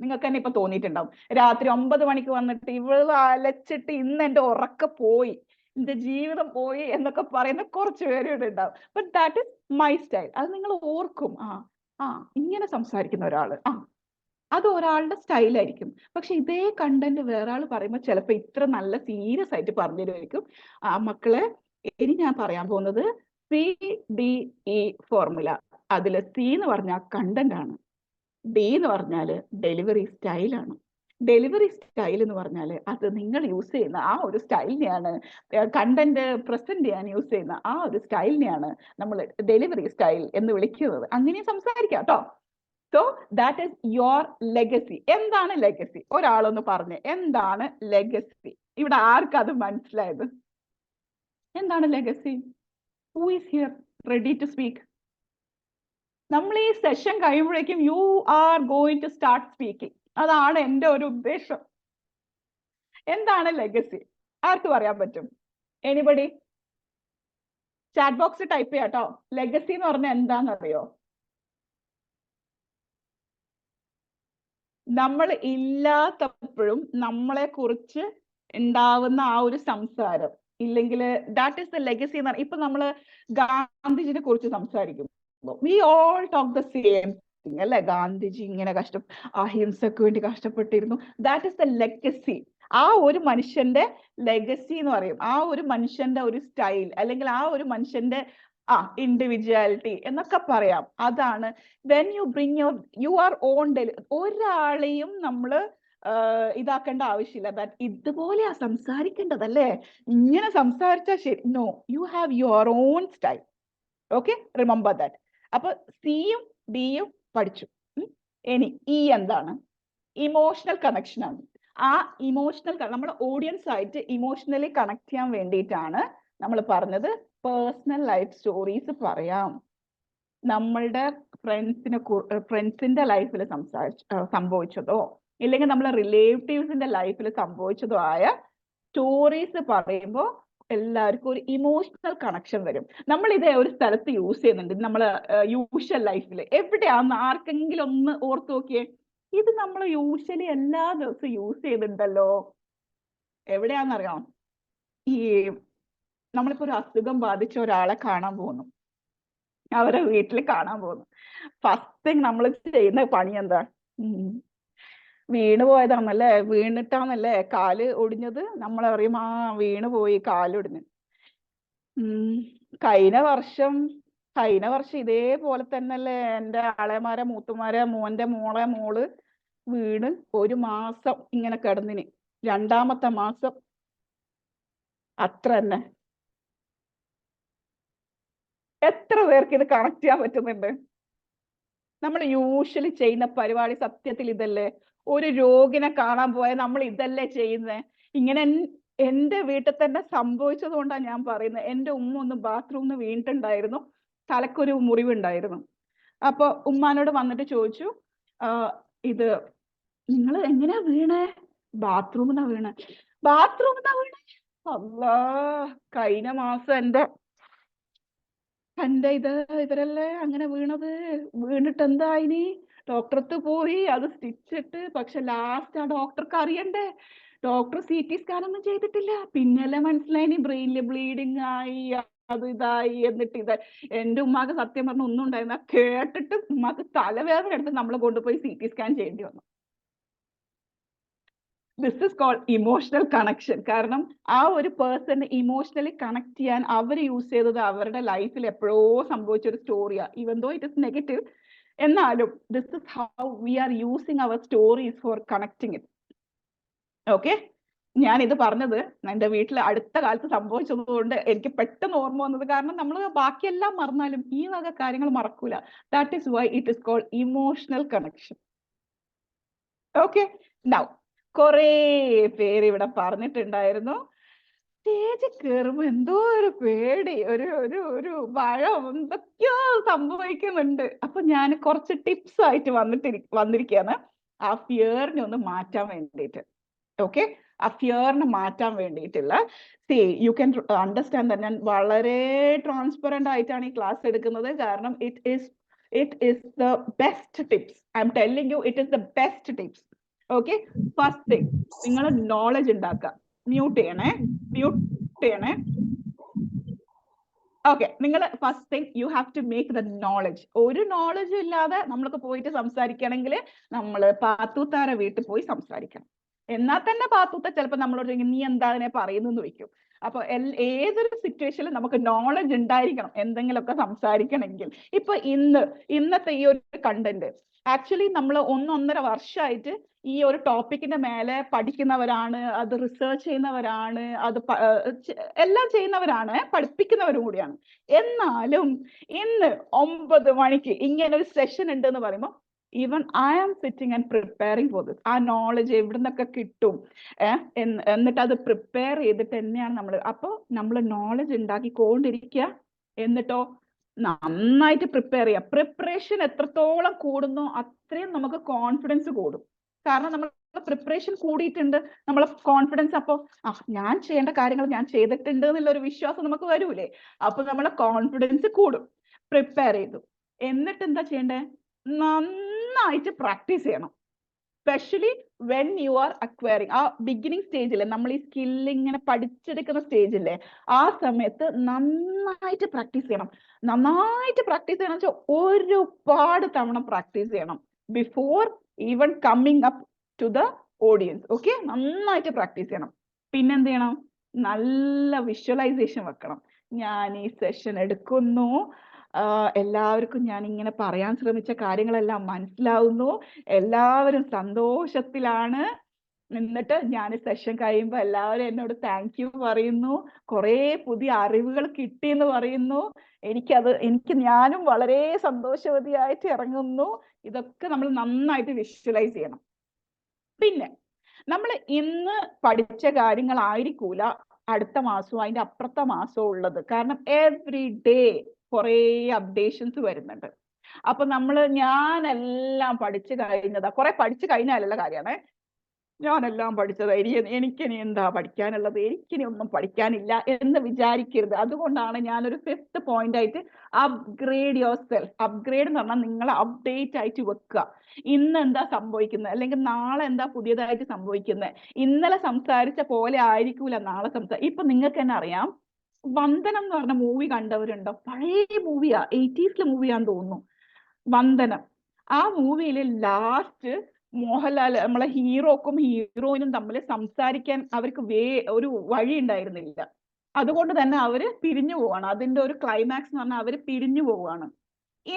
നിങ്ങൾക്ക് തന്നെ ഇപ്പൊ തോന്നിയിട്ടുണ്ടാവും, രാത്രി 9 മണിക്ക് വന്നിട്ട് ഇവള് അലച്ചിട്ട് ഇന്ന് എൻ്റെ ഉറക്കം പോയി, എന്റെ ജീവിതം പോയി എന്നൊക്കെ പറയുന്ന കുറച്ച് പേര് ഇവിടെ ഉണ്ടാവും. But that is my style. അത് നിങ്ങൾ ഓർക്കും, ഇങ്ങനെ സംസാരിക്കുന്ന ഒരാള്, അത് ഒരാളുടെ സ്റ്റൈലായിരിക്കും. പക്ഷെ ഇതേ കണ്ടന്റ് വേറെ ആൾ പറയുമ്പോൾ ചിലപ്പോ ഇത്ര നല്ല സീരിയസ് ആയിട്ട് പറഞ്ഞു തരുമായിരിക്കും. മക്കളെ, ഇനി ഞാൻ പറയാൻ പോകുന്നത് CDE ഫോർമുല. അതില് C എന്ന് പറഞ്ഞാൽ കണ്ടന്റ് ആണ്, D എന്ന് പറഞ്ഞാല് ഡെലിവറി സ്റ്റൈലാണ്. ഡെലിവറി സ്റ്റൈൽ എന്ന് പറഞ്ഞാല് അത് നിങ്ങൾ യൂസ് ചെയ്യുന്ന ആ ഒരു സ്റ്റൈലിനെയാണ്, കണ്ടന്റ് പ്രസന്റ് ചെയ്യാൻ യൂസ് ചെയ്യുന്ന ആ ഒരു സ്റ്റൈലിനെയാണ് നമ്മൾ ഡെലിവറി സ്റ്റൈൽ എന്ന് വിളിക്കുന്നത്. അങ്ങനെ സംസാരിക്കാം കേട്ടോ. So that is your legacy. എന്താണ് ലെഗസി? ഒരാളൊന്ന് പറഞ്ഞേ, എന്താണ് ലെഗസി? ഇവിടെ ആർക്കും അത് മനസ്സിലായത്? എന്താണ് legacy? Who is here ready to speak? നമ്മൾ ഈ സെഷൻ കഴിയുമ്പോഴേക്കും you are going to start speaking. അതാണ് എൻ്റെ ഒരു ഉദ്ദേശം. എന്താണ് ലെഗസി? ആർക്ക് പറയാൻ പറ്റും? എനിബഡി? ചാറ്റ് ബോക്സ് ടൈപ്പ് ചെയ്യാട്ടോ. ലെഗസി എന്ന് പറഞ്ഞാൽ എന്താണെന്നറിയോ? നമ്മൾ ഇല്ലാത്തപ്പോഴും നമ്മളെ കുറിച്ച് ഉണ്ടാവുന്ന ആ ഒരു സംസാരം, ഇല്ലെങ്കിൽ ദാറ്റ് ഈസ് ദ ലെഗസി എന്ന്. ഇപ്പൊ നമ്മള് ഗാന്ധിജിനെ കുറിച്ച് സംസാരിക്കും, we all talk the same thing, അല്ലെ? ഗാന്ധിജി ഇങ്ങനെ അഹിംസക്ക് വേണ്ടി കഷ്ടപ്പെട്ടിരുന്നു. That is the legacy. ആ ഒരു മനുഷ്യന്റെ ലെഗസി എന്ന് പറയും. ആ ഒരു മനുഷ്യന്റെ ഒരു സ്റ്റൈൽ, അല്ലെങ്കിൽ ആ ഒരു മനുഷ്യന്റെ ഇൻഡിവിജ്വാലിറ്റി എന്നൊക്കെ പറയാം. അതാണ് when you bring your own ഒരാളെയും നമ്മള് ഇതാക്കേണ്ട ആവശ്യമില്ല. ദാറ്റ് ഇതുപോലെയാ സംസാരിക്കേണ്ടതല്ലേ, ഇങ്ങനെ സംസാരിച്ചാൽ ശരി. No, you have your own style. Okay, remember that. അപ്പൊ സിയും ഡിയും പഠിച്ചു. ഇനി ഇ എന്താണ്? ഇമോഷണൽ കണക്ഷൻ ആണ്. ആ ഇമോഷണൽ നമ്മുടെ ഓഡിയൻസ് ആയിട്ട് ഇമോഷണലി കണക്ട് ചെയ്യാൻ വേണ്ടിയിട്ടാണ് നമ്മൾ പറഞ്ഞത് പേഴ്സണൽ ലൈഫ് സ്റ്റോറീസ് പറയാം. നമ്മളുടെ ഫ്രണ്ട്സിന്റെ ലൈഫിൽ സംഭവിച്ചതോ, ഇല്ലെങ്കിൽ നമ്മളെ റിലേറ്റീവ്സിന്റെ ലൈഫിൽ സംഭവിച്ചതോ ആയ സ്റ്റോറീസ് പറയുമ്പോൾ എല്ലാവർക്കും ഒരു ഇമോഷണൽ കണക്ഷൻ വരും. നമ്മൾ ഇതേ ഒരു സ്ഥലത്ത് യൂസ് ചെയ്യുന്നുണ്ട്, നമ്മൾ യൂഷ്വൽ ലൈഫിൽ. എവിടെയാന്ന് ആർക്കെങ്കിലും ഒന്ന് ഓർത്ത് നോക്കിയേ, ഇത് നമ്മൾ യൂഷ്വലി എല്ലാ ദിവസവും യൂസ് ചെയ്യുന്നുണ്ടല്ലോ. എവിടെയാണെന്നറിയാം? ഈ നമ്മളിപ്പോ ഒരു അസുഖം ബാധിച്ച ഒരാളെ കാണാൻ പോകുന്നു, അവരെ വീട്ടിൽ കാണാൻ പോകുന്നു. ഫസ്റ്റ് നമ്മൾ ചെയ്യുന്ന പണി എന്താ? വീണ് പോയതാണല്ലേ, വീണിട്ടാണല്ലേ കാല് ഒടിഞ്ഞത്. നമ്മൾ പറയും വീണ് പോയി, കാലൊടിഞ്ഞ്. കഴിഞ്ഞ വർഷം ഇതേപോലെ തന്നെയല്ലേ എൻ്റെ ആളെമാരെ മൂത്തുമാരെ മോന്റെ മോള് വീണ് 1 മാസം ഇങ്ങനെ കിടന്നിന്. 2ാമത്തെ മാസം അത്ര തന്നെ. എത്ര പേർക്ക് ഇത് കണക്ട് ചെയ്യാൻ പറ്റുന്നുണ്ട്? നമ്മൾ യൂഷ്വലി ചെയ്യുന്ന പരിപാടി സത്യത്തിൽ ഇതല്ലേ? ഒരു രോഗിനെ കാണാൻ പോയാൽ നമ്മൾ ഇതല്ലേ ചെയ്യുന്നത്? ഇങ്ങനെ എൻ്റെ വീട്ടിൽ തന്നെ സംഭവിച്ചത് കൊണ്ടാണ് ഞാൻ പറയുന്നത്. എൻ്റെ ഉമ്മ ഒന്ന് ബാത്റൂമിൽ നിന്ന് വീണിട്ടുണ്ടായിരുന്നു, തലക്കൊരു മുറിവുണ്ടായിരുന്നു. അപ്പൊ ഉമ്മാനോട് വന്നിട്ട് ചോദിച്ചു, ഇത് നിങ്ങൾ എങ്ങനെയാ വീണേ? ബാത്റൂമിൽ നിന്നാ വീണേ. അല്ലാ, കഴിഞ്ഞ മാസം എൻ്റെ ഇവരല്ലേ അങ്ങനെ വീണത്. വീണിട്ട് എന്തായിനി? ഡോക്ടറത്ത് പോയി, അത് സ്റ്റിച്ചിട്ട്. പക്ഷെ ലാസ്റ്റ് ആ ഡോക്ടർക്ക് അറിയണ്ടേ, ഡോക്ടർ CT സ്കാൻ ഒന്നും ചെയ്തിട്ടില്ല. പിന്നല്ലേ മനസ്സിലായി ബ്രെയിനില് ബ്ലീഡിങ് ആയി, അത് ഇതായി. എന്നിട്ട് എൻ്റെ ഉമ്മാക്ക് സത്യം പറഞ്ഞ ഒന്നും ഉണ്ടായിരുന്ന. കേട്ടിട്ട് ഉമ്മാക്ക് തലവേദന എടുത്ത് നമ്മളെ കൊണ്ടുപോയി CT സ്കാൻ ചെയ്യേണ്ടി വന്നു. This is called emotional connection. കാരണം ആ ഒരു പേഴ്സൺ ഇമോഷണലി കണക്ട് ചെയ്യാൻ അവർ യൂസ് ചെയ്തത് അവരുടെ ലൈഫിൽ എപ്പോഴോ സംഭവിച്ച ഒരു സ്റ്റോറിയാ. Even though it is negative, എന്നാലും this is how we are using our stories for connecting it. Okay, ഞാൻ ഇത് പറഞ്ഞത് എൻ്റെ വീട്ടിൽ അടുത്ത കാലത്ത് സംഭവിച്ചത് കൊണ്ട് എനിക്ക് പെട്ടെന്ന് ഓർമ്മ വന്നത്. കാരണം നമ്മൾ ബാക്കിയെല്ലാം മറന്നാലും ഈ വക കാര്യങ്ങൾ മറക്കൂല. That is why it is called emotional connection. Okay, now കുറേ പേര് ഇവിടെ പറഞ്ഞിട്ടുണ്ടായിരുന്നു സ്റ്റേജിൽ കയറുമ്പോ എന്തോ ഒരു പേടി, ഒരു ഒരു ഒരു ഭയം, എന്തൊക്കെയോ സംഭവിക്കുന്നുണ്ട്. അപ്പൊ ഞാൻ കുറച്ച് ടിപ്സ് ആയിട്ട് വന്നിരിക്കുകയാണ് ആ ഫിയറിനെ ഒന്ന് മാറ്റാൻ വേണ്ടിയിട്ട്. ഓക്കെ, ആ ഫിയറിനെ മാറ്റാൻ വേണ്ടിയിട്ടുള്ള യു ക്യാൻ അണ്ടർസ്റ്റാൻഡ് ദാറ്റ് ഞാൻ വളരെ ട്രാൻസ്പെറന്റ് ആയിട്ടാണ് ഈ ക്ലാസ് എടുക്കുന്നത്. കാരണം it is the best tips. I'm telling you, it is the best tips. Okay, first thing, നിങ്ങൾ നോളജ് ഉണ്ടാക്കുക. മ്യൂട്ട് ചെയ്യണേ. ഓക്കെ, നിങ്ങൾ first thing you have to make the knowledge. ഒരു നോളജും ഇല്ലാതെ നമ്മൾക്ക് പോയിട്ട് സംസാരിക്കണമെങ്കിൽ നമ്മൾ പാത്തൂത്താര വീട്ടിൽ പോയി സംസാരിക്കണം. എന്നാൽ തന്നെ പാത്തൂത്ത ചിലപ്പോൾ നമ്മളോട് നീ എന്താ അതിനെ പറയുന്നു വെക്കും. അപ്പൊ ഏതൊരു സിറ്റുവേഷനിലും നമുക്ക് നോളജ് ഉണ്ടായിരിക്കണം എന്തെങ്കിലുമൊക്കെ സംസാരിക്കണമെങ്കിൽ. ഇപ്പൊ ഇന്നത്തെ ഈ ഒരു കണ്ടന്റ് ആക്ച്വലി നമ്മൾ 1.5 വർഷമായിട്ട് ഈ ഒരു ടോപ്പിക്കിന്റെ മേലെ പഠിക്കുന്നവരാണ്, അത് റിസർച്ച് ചെയ്യുന്നവരാണ്, അത് എല്ലാം ചെയ്യുന്നവരാണ്, പഠിപ്പിക്കുന്നവരും കൂടിയാണ്. എന്നാലും ഇന്ന് 9 മണിക്ക് ഇങ്ങനെ ഒരു സെഷൻ ഉണ്ട് എന്ന് പറയുമ്പോൾ even I am sitting and preparing for this. ആ നോളജ് എവിടെ നിന്നൊക്കെ കിട്ടും, എന്നിട്ട് അത് പ്രിപ്പയർ ചെയ്തിട്ട് തന്നെയാണ് നമ്മൾ നോളജ് ഉണ്ടാക്കിക്കൊണ്ടിരിക്കുക. എന്നിട്ടോ നന്നായിട്ട് പ്രിപ്പയർ ചെയ്യുക. പ്രിപ്പറേഷൻ എത്രത്തോളം കൂടുന്നോ അത്രയും നമുക്ക് കോൺഫിഡൻസ് കൂടും. കാരണം നമ്മൾ പ്രിപ്പറേഷൻ കൂടിയിട്ടുണ്ട്, നമ്മളെ കോൺഫിഡൻസ് അപ്പോൾ ഞാൻ ചെയ്യേണ്ട കാര്യങ്ങൾ ഞാൻ ചെയ്തിട്ടുണ്ട് എന്നുള്ളൊരു വിശ്വാസം നമുക്ക് വരൂലേ. അപ്പൊ നമ്മളെ കോൺഫിഡൻസ് കൂടും. പ്രിപ്പയർ ചെയ്തു എന്നിട്ട് എന്താ ചെയ്യണ്ടേ, നന്നായിട്ട് പ്രാക്ടീസ് ചെയ്യണം. Specially when you are acquiring, ആ ബിഗിനിങ് സ്റ്റേജിലെ നമ്മൾ ഈ സ്കില്ല് ഇങ്ങനെ പഠിച്ചെടുക്കുന്ന സ്റ്റേജില്ലേ, ആ സമയത്ത് നന്നായിട്ട് പ്രാക്ടീസ് ചെയ്യണം. നന്നായിട്ട് പ്രാക്ടീസ് ചെയ്യണം വെച്ചാൽ ഒരുപാട് തവണ പ്രാക്ടീസ് ചെയ്യണം before even coming up to the audience. Okay, നന്നായിട്ട് പ്രാക്ടീസ് ചെയ്യണം. പിന്നെന്ത് ചെയ്യണം, നല്ല വിഷ്വലൈസേഷൻ വെക്കണം. ഞാൻ ഈ സെഷൻ എടുക്കുന്നു, എല്ലാവർക്കും ഞാൻ ഇങ്ങനെ പറയാൻ ശ്രമിച്ച കാര്യങ്ങളെല്ലാം മനസ്സിലാവുന്നു, എല്ലാവരും സന്തോഷത്തിലാണ്. എന്നിട്ട് ഞാൻ സെഷൻ കഴിയുമ്പോൾ എല്ലാവരും എന്നോട് താങ്ക് യു പറയുന്നു, കുറേ പുതിയ അറിവുകൾ കിട്ടിയെന്ന് പറയുന്നു. ഞാനും വളരെ സന്തോഷവതിയായിട്ട് ഇറങ്ങുന്നു. ഇതൊക്കെ നമ്മൾ നന്നായിട്ട് വിഷ്വലൈസ് ചെയ്യണം. പിന്നെ നമ്മൾ ഇന്ന് പഠിച്ച കാര്യങ്ങളായിരിക്കൂല അടുത്ത മാസവും അതിന്റെ അപ്പുറത്തെ മാസവും ഉള്ളത്. കാരണം എവറി ഡേ കുറേ അപ്ഡേഷൻസ് വരുന്നുണ്ട്. അപ്പൊ ഞാനെല്ലാം പഠിച്ചു കഴിഞ്ഞതാ, കുറെ പഠിച്ചു കഴിഞ്ഞാലുള്ള കാര്യമാണ്. ഞാനെല്ലാം പഠിച്ചത്, എനിക്കിനി എന്താ പഠിക്കാനുള്ളത്, എനിക്കിനി ഒന്നും പഠിക്കാനില്ല എന്ന് വിചാരിക്കരുത്. അതുകൊണ്ടാണ് ഞാനൊരു 5th പോയിന്റ് ആയിട്ട് അപ്ഗ്രേഡ് യുവർ സെൽഫ്. അപ്ഗ്രേഡ് എന്ന് പറഞ്ഞാൽ നിങ്ങൾ അപ്ഡേറ്റ് ആയിട്ട് വെക്കുക. ഇന്ന് എന്താ സംഭവിക്കുന്നത്, അല്ലെങ്കിൽ നാളെ എന്താ പുതിയതായിട്ട് സംഭവിക്കുന്നത്. ഇന്നലെ സംസാരിച്ച പോലെ ആയിരിക്കൂല നാളെ ഇപ്പൊ നിങ്ങൾക്ക് തന്നെ അറിയാം, വന്ദനം എന്ന് പറഞ്ഞ മൂവി കണ്ടവരുണ്ടോ? പഴയ മൂവിയാ, 80s മൂവിയാന്ന് തോന്നുന്നു വന്ദനം. ആ മൂവിയില് ലാസ്റ്റ് മോഹൻലാൽ നമ്മളെ ഹീറോക്കും ഹീറോയിനും തമ്മിൽ സംസാരിക്കാൻ അവർക്ക് ഒരു വഴി ഉണ്ടായിരുന്നില്ല. അതുകൊണ്ട് തന്നെ അവര് പിരിഞ്ഞു പോവാണ്. അതിന്റെ ഒരു ക്ലൈമാക്സ് എന്ന് പറഞ്ഞാൽ അവര് പിരിഞ്ഞു പോവാണ്.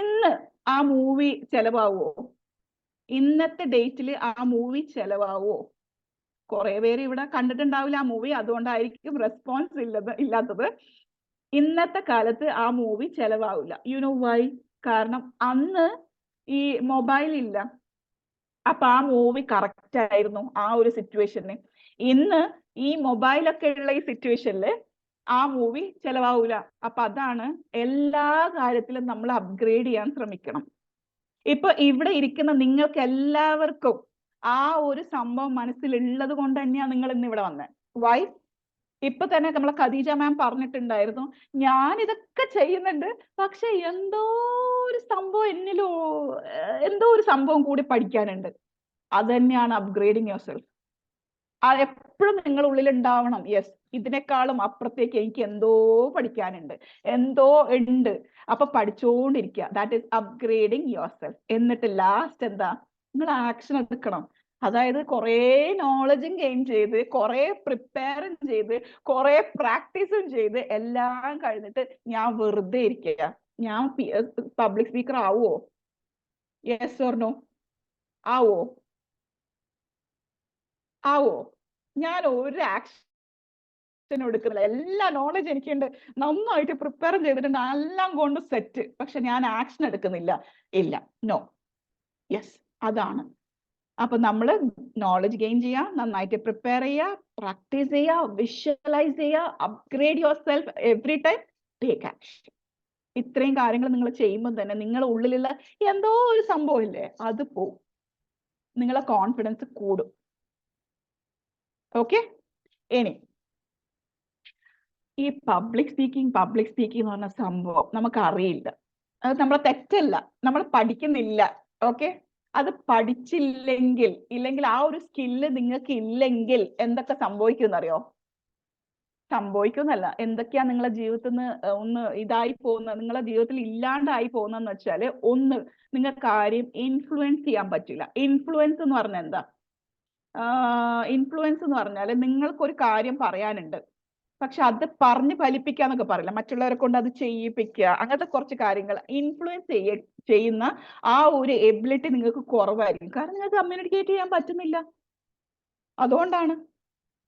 ഇന്ന് ആ മൂവി ചെലവാവോ? ഇന്നത്തെ ഡേറ്റിൽ ആ മൂവി ചെലവാവോ? കുറെ പേര് ഇവിടെ കണ്ടിട്ടുണ്ടാവില്ല ആ മൂവി, അതുകൊണ്ടായിരിക്കും റെസ്പോൺസ് ഇല്ലാത്തത്. ഇന്നത്തെ കാലത്ത് ആ മൂവി ചെലവാവില്ല. You know why? കാരണം അന്ന് ഈ മൊബൈൽ ഇല്ല. അപ്പൊ ആ മൂവി കറക്റ്റ് ആയിരുന്നു ആ ഒരു സിറ്റുവേഷന്. ഇന്ന് ഈ മൊബൈലൊക്കെ ഉള്ള ഈ സിറ്റുവേഷനില് ആ മൂവി ചെലവാവൂല. അപ്പൊ അതാണ് എല്ലാ കാര്യത്തിലും നമ്മൾ അപ്ഗ്രേഡ് ചെയ്യാൻ ശ്രമിക്കണം. ഇപ്പൊ ഇവിടെ ഇരിക്കുന്ന നിങ്ങൾക്ക് എല്ലാവർക്കും ആ ഒരു സംഭവം മനസ്സിലുള്ളത് കൊണ്ട് തന്നെയാണ് നിങ്ങൾ ഇന്ന് ഇവിടെ വന്നത്. വൈ? ഇപ്പൊ തന്നെ നമ്മളെ ഖദീജ മാം പറഞ്ഞിട്ടുണ്ടായിരുന്നു, ഞാൻ ഇതൊക്കെ ചെയ്യുന്നുണ്ട്, പക്ഷെ എന്തോ ഒരു സംഭവം കൂടി പഠിക്കാനുണ്ട്. അത് തന്നെയാണ് അപ്ഗ്രേഡിങ് യുവർ സെൽഫ്. അത് എപ്പോഴും നിങ്ങൾ ഉള്ളിൽ ഉണ്ടാവണം. യെസ്, ഇതിനേക്കാളും അപ്പുറത്തേക്ക് എനിക്ക് എന്തോ പഠിക്കാനുണ്ട്, എന്തോ ഉണ്ട്. അപ്പൊ പഠിച്ചുകൊണ്ടിരിക്കുക. That is upgrading yourself. എന്നിട്ട് ലാസ്റ്റ് എന്താ, നിങ്ങൾ ആക്ഷൻ എടുക്കണം. അതായത് കുറെ നോളജും ഗെയിൻ ചെയ്ത്, കുറെ പ്രിപ്പയറും ചെയ്ത്, കുറെ പ്രാക്ടീസും ചെയ്ത് എല്ലാം കഴിഞ്ഞിട്ട് ഞാൻ വെറുതെ ഇരിക്കുക, ഞാൻ പബ്ലിക് സ്പീക്കർ ആവുമോ? Yes or no? ആവോ? ഞാൻ ഒരു ആക്ഷൻ എടുക്കുന്നില്ല. എല്ലാ നോളജ് എനിക്കുണ്ട്, നന്നായിട്ട് പ്രിപ്പയർ ചെയ്തിട്ടുണ്ട്, എല്ലാം കൊണ്ട് സെറ്റ്, പക്ഷെ ഞാൻ ആക്ഷൻ എടുക്കുന്നില്ല. ഇല്ല, നോ. യെസ്, അതാണ്. അപ്പൊ നമ്മൾ നോളജ് ഗെയിൻ ചെയ്യുക, നന്നായിട്ട് പ്രിപ്പയർ ചെയ്യുക, പ്രാക്ടീസ് ചെയ്യുക, വിഷ്വലൈസ് ചെയ്യുക, upgrade your self every time, take action. ഇത്രയും കാര്യങ്ങൾ നിങ്ങൾ ചെയ്യുമ്പോൾ തന്നെ നിങ്ങളുടെ ഉള്ളിലുള്ള എന്തോ ഒരു സംഭവം ഇല്ലേ, അത് പോവും, നിങ്ങളെ കോൺഫിഡൻസ് കൂടും. ഓക്കെ? ഇനി ഈ പബ്ലിക് സ്പീക്കിംഗ് എന്ന് പറഞ്ഞ സംഭവം നമുക്കറിയില്ല. അത് നമ്മളെ തെറ്റല്ല, നമ്മൾ പഠിക്കുന്നില്ല. ഓക്കെ? അത് ഇല്ലെങ്കിൽ ആ ഒരു സ്കില്ല് നിങ്ങൾക്ക് ഇല്ലെങ്കിൽ എന്തൊക്കെ സംഭവിക്കുമെന്നറിയോ? സംഭവിക്കുന്നല്ല, എന്തൊക്കെയാ നിങ്ങളെ ജീവിതത്തിൽ നിന്ന് ഒന്ന് ഇതായി പോകുന്നത്, നിങ്ങളെ ജീവിതത്തിൽ ഇല്ലാണ്ടായി പോകുന്നതെന്ന് വെച്ചാൽ, ഒന്ന്, നിങ്ങൾക്ക് ആരെയും ഇൻഫ്ലുവൻസ് ചെയ്യാൻ പറ്റില്ല. ഇൻഫ്ലുവൻസ് എന്ന് പറഞ്ഞാൽ എന്താ? ഇൻഫ്ലുവൻസ് എന്ന് പറഞ്ഞാൽ നിങ്ങൾക്കൊരു കാര്യം പറയാനുണ്ട്, പക്ഷെ അത് പറഞ്ഞ് ഫലിപ്പിക്കാന്നൊക്കെ പറയില്ല, മറ്റുള്ളവരെ കൊണ്ട് അത് ചെയ്യിപ്പിക്കുക, അങ്ങനത്തെ കുറച്ച് കാര്യങ്ങൾ. ഇൻഫ്ലുവൻസ് ചെയ്യുന്ന ആ ഒരു എബിലിറ്റി നിങ്ങൾക്ക് കുറവായിരിക്കും, കാരണം നിങ്ങൾക്ക് കമ്മ്യൂണിക്കേറ്റ് ചെയ്യാൻ പറ്റുന്നില്ല, അതുകൊണ്ടാണ്.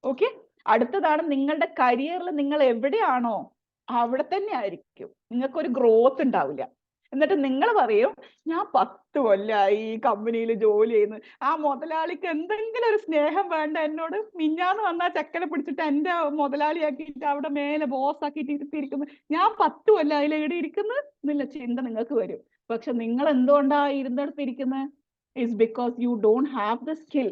ഓക്കെ? അടുത്തതാണ്, നിങ്ങളുടെ കരിയറിൽ നിങ്ങൾ എവിടെയാണോ അവിടെ തന്നെ ആയിരിക്കും, നിങ്ങൾക്കൊരു ഗ്രോത്ത് ഉണ്ടാവില്ല. എന്നിട്ട് നിങ്ങൾ പറയും, ഞാൻ 10 കൊല്ലമായി ഈ കമ്പനിയിൽ ജോലി ചെയ്യുന്നു, ആ മുതലാളിക്ക് എന്തെങ്കിലും ഒരു സ്നേഹം വേണ്ട എന്നോട്, മിഞ്ഞാന്ന് വന്ന ചെക്കനെ പിടിച്ചിട്ട് എന്റെ മുതലാളിയാക്കിയിട്ട് അവിടെ മേലെ ബോസ് ആക്കിയിട്ട് ഇരുത്തിയിരിക്കുന്നു, ഞാൻ 10 കൊല്ലം ഇവിടെ ഇരിക്കുന്നു എന്നുള്ള ചിന്ത നിങ്ങൾക്ക് വരും. പക്ഷെ നിങ്ങൾ എന്തുകൊണ്ടാ ഇരുന്നിടത്തിരിക്കുന്നത്? It's because you don't have the skill.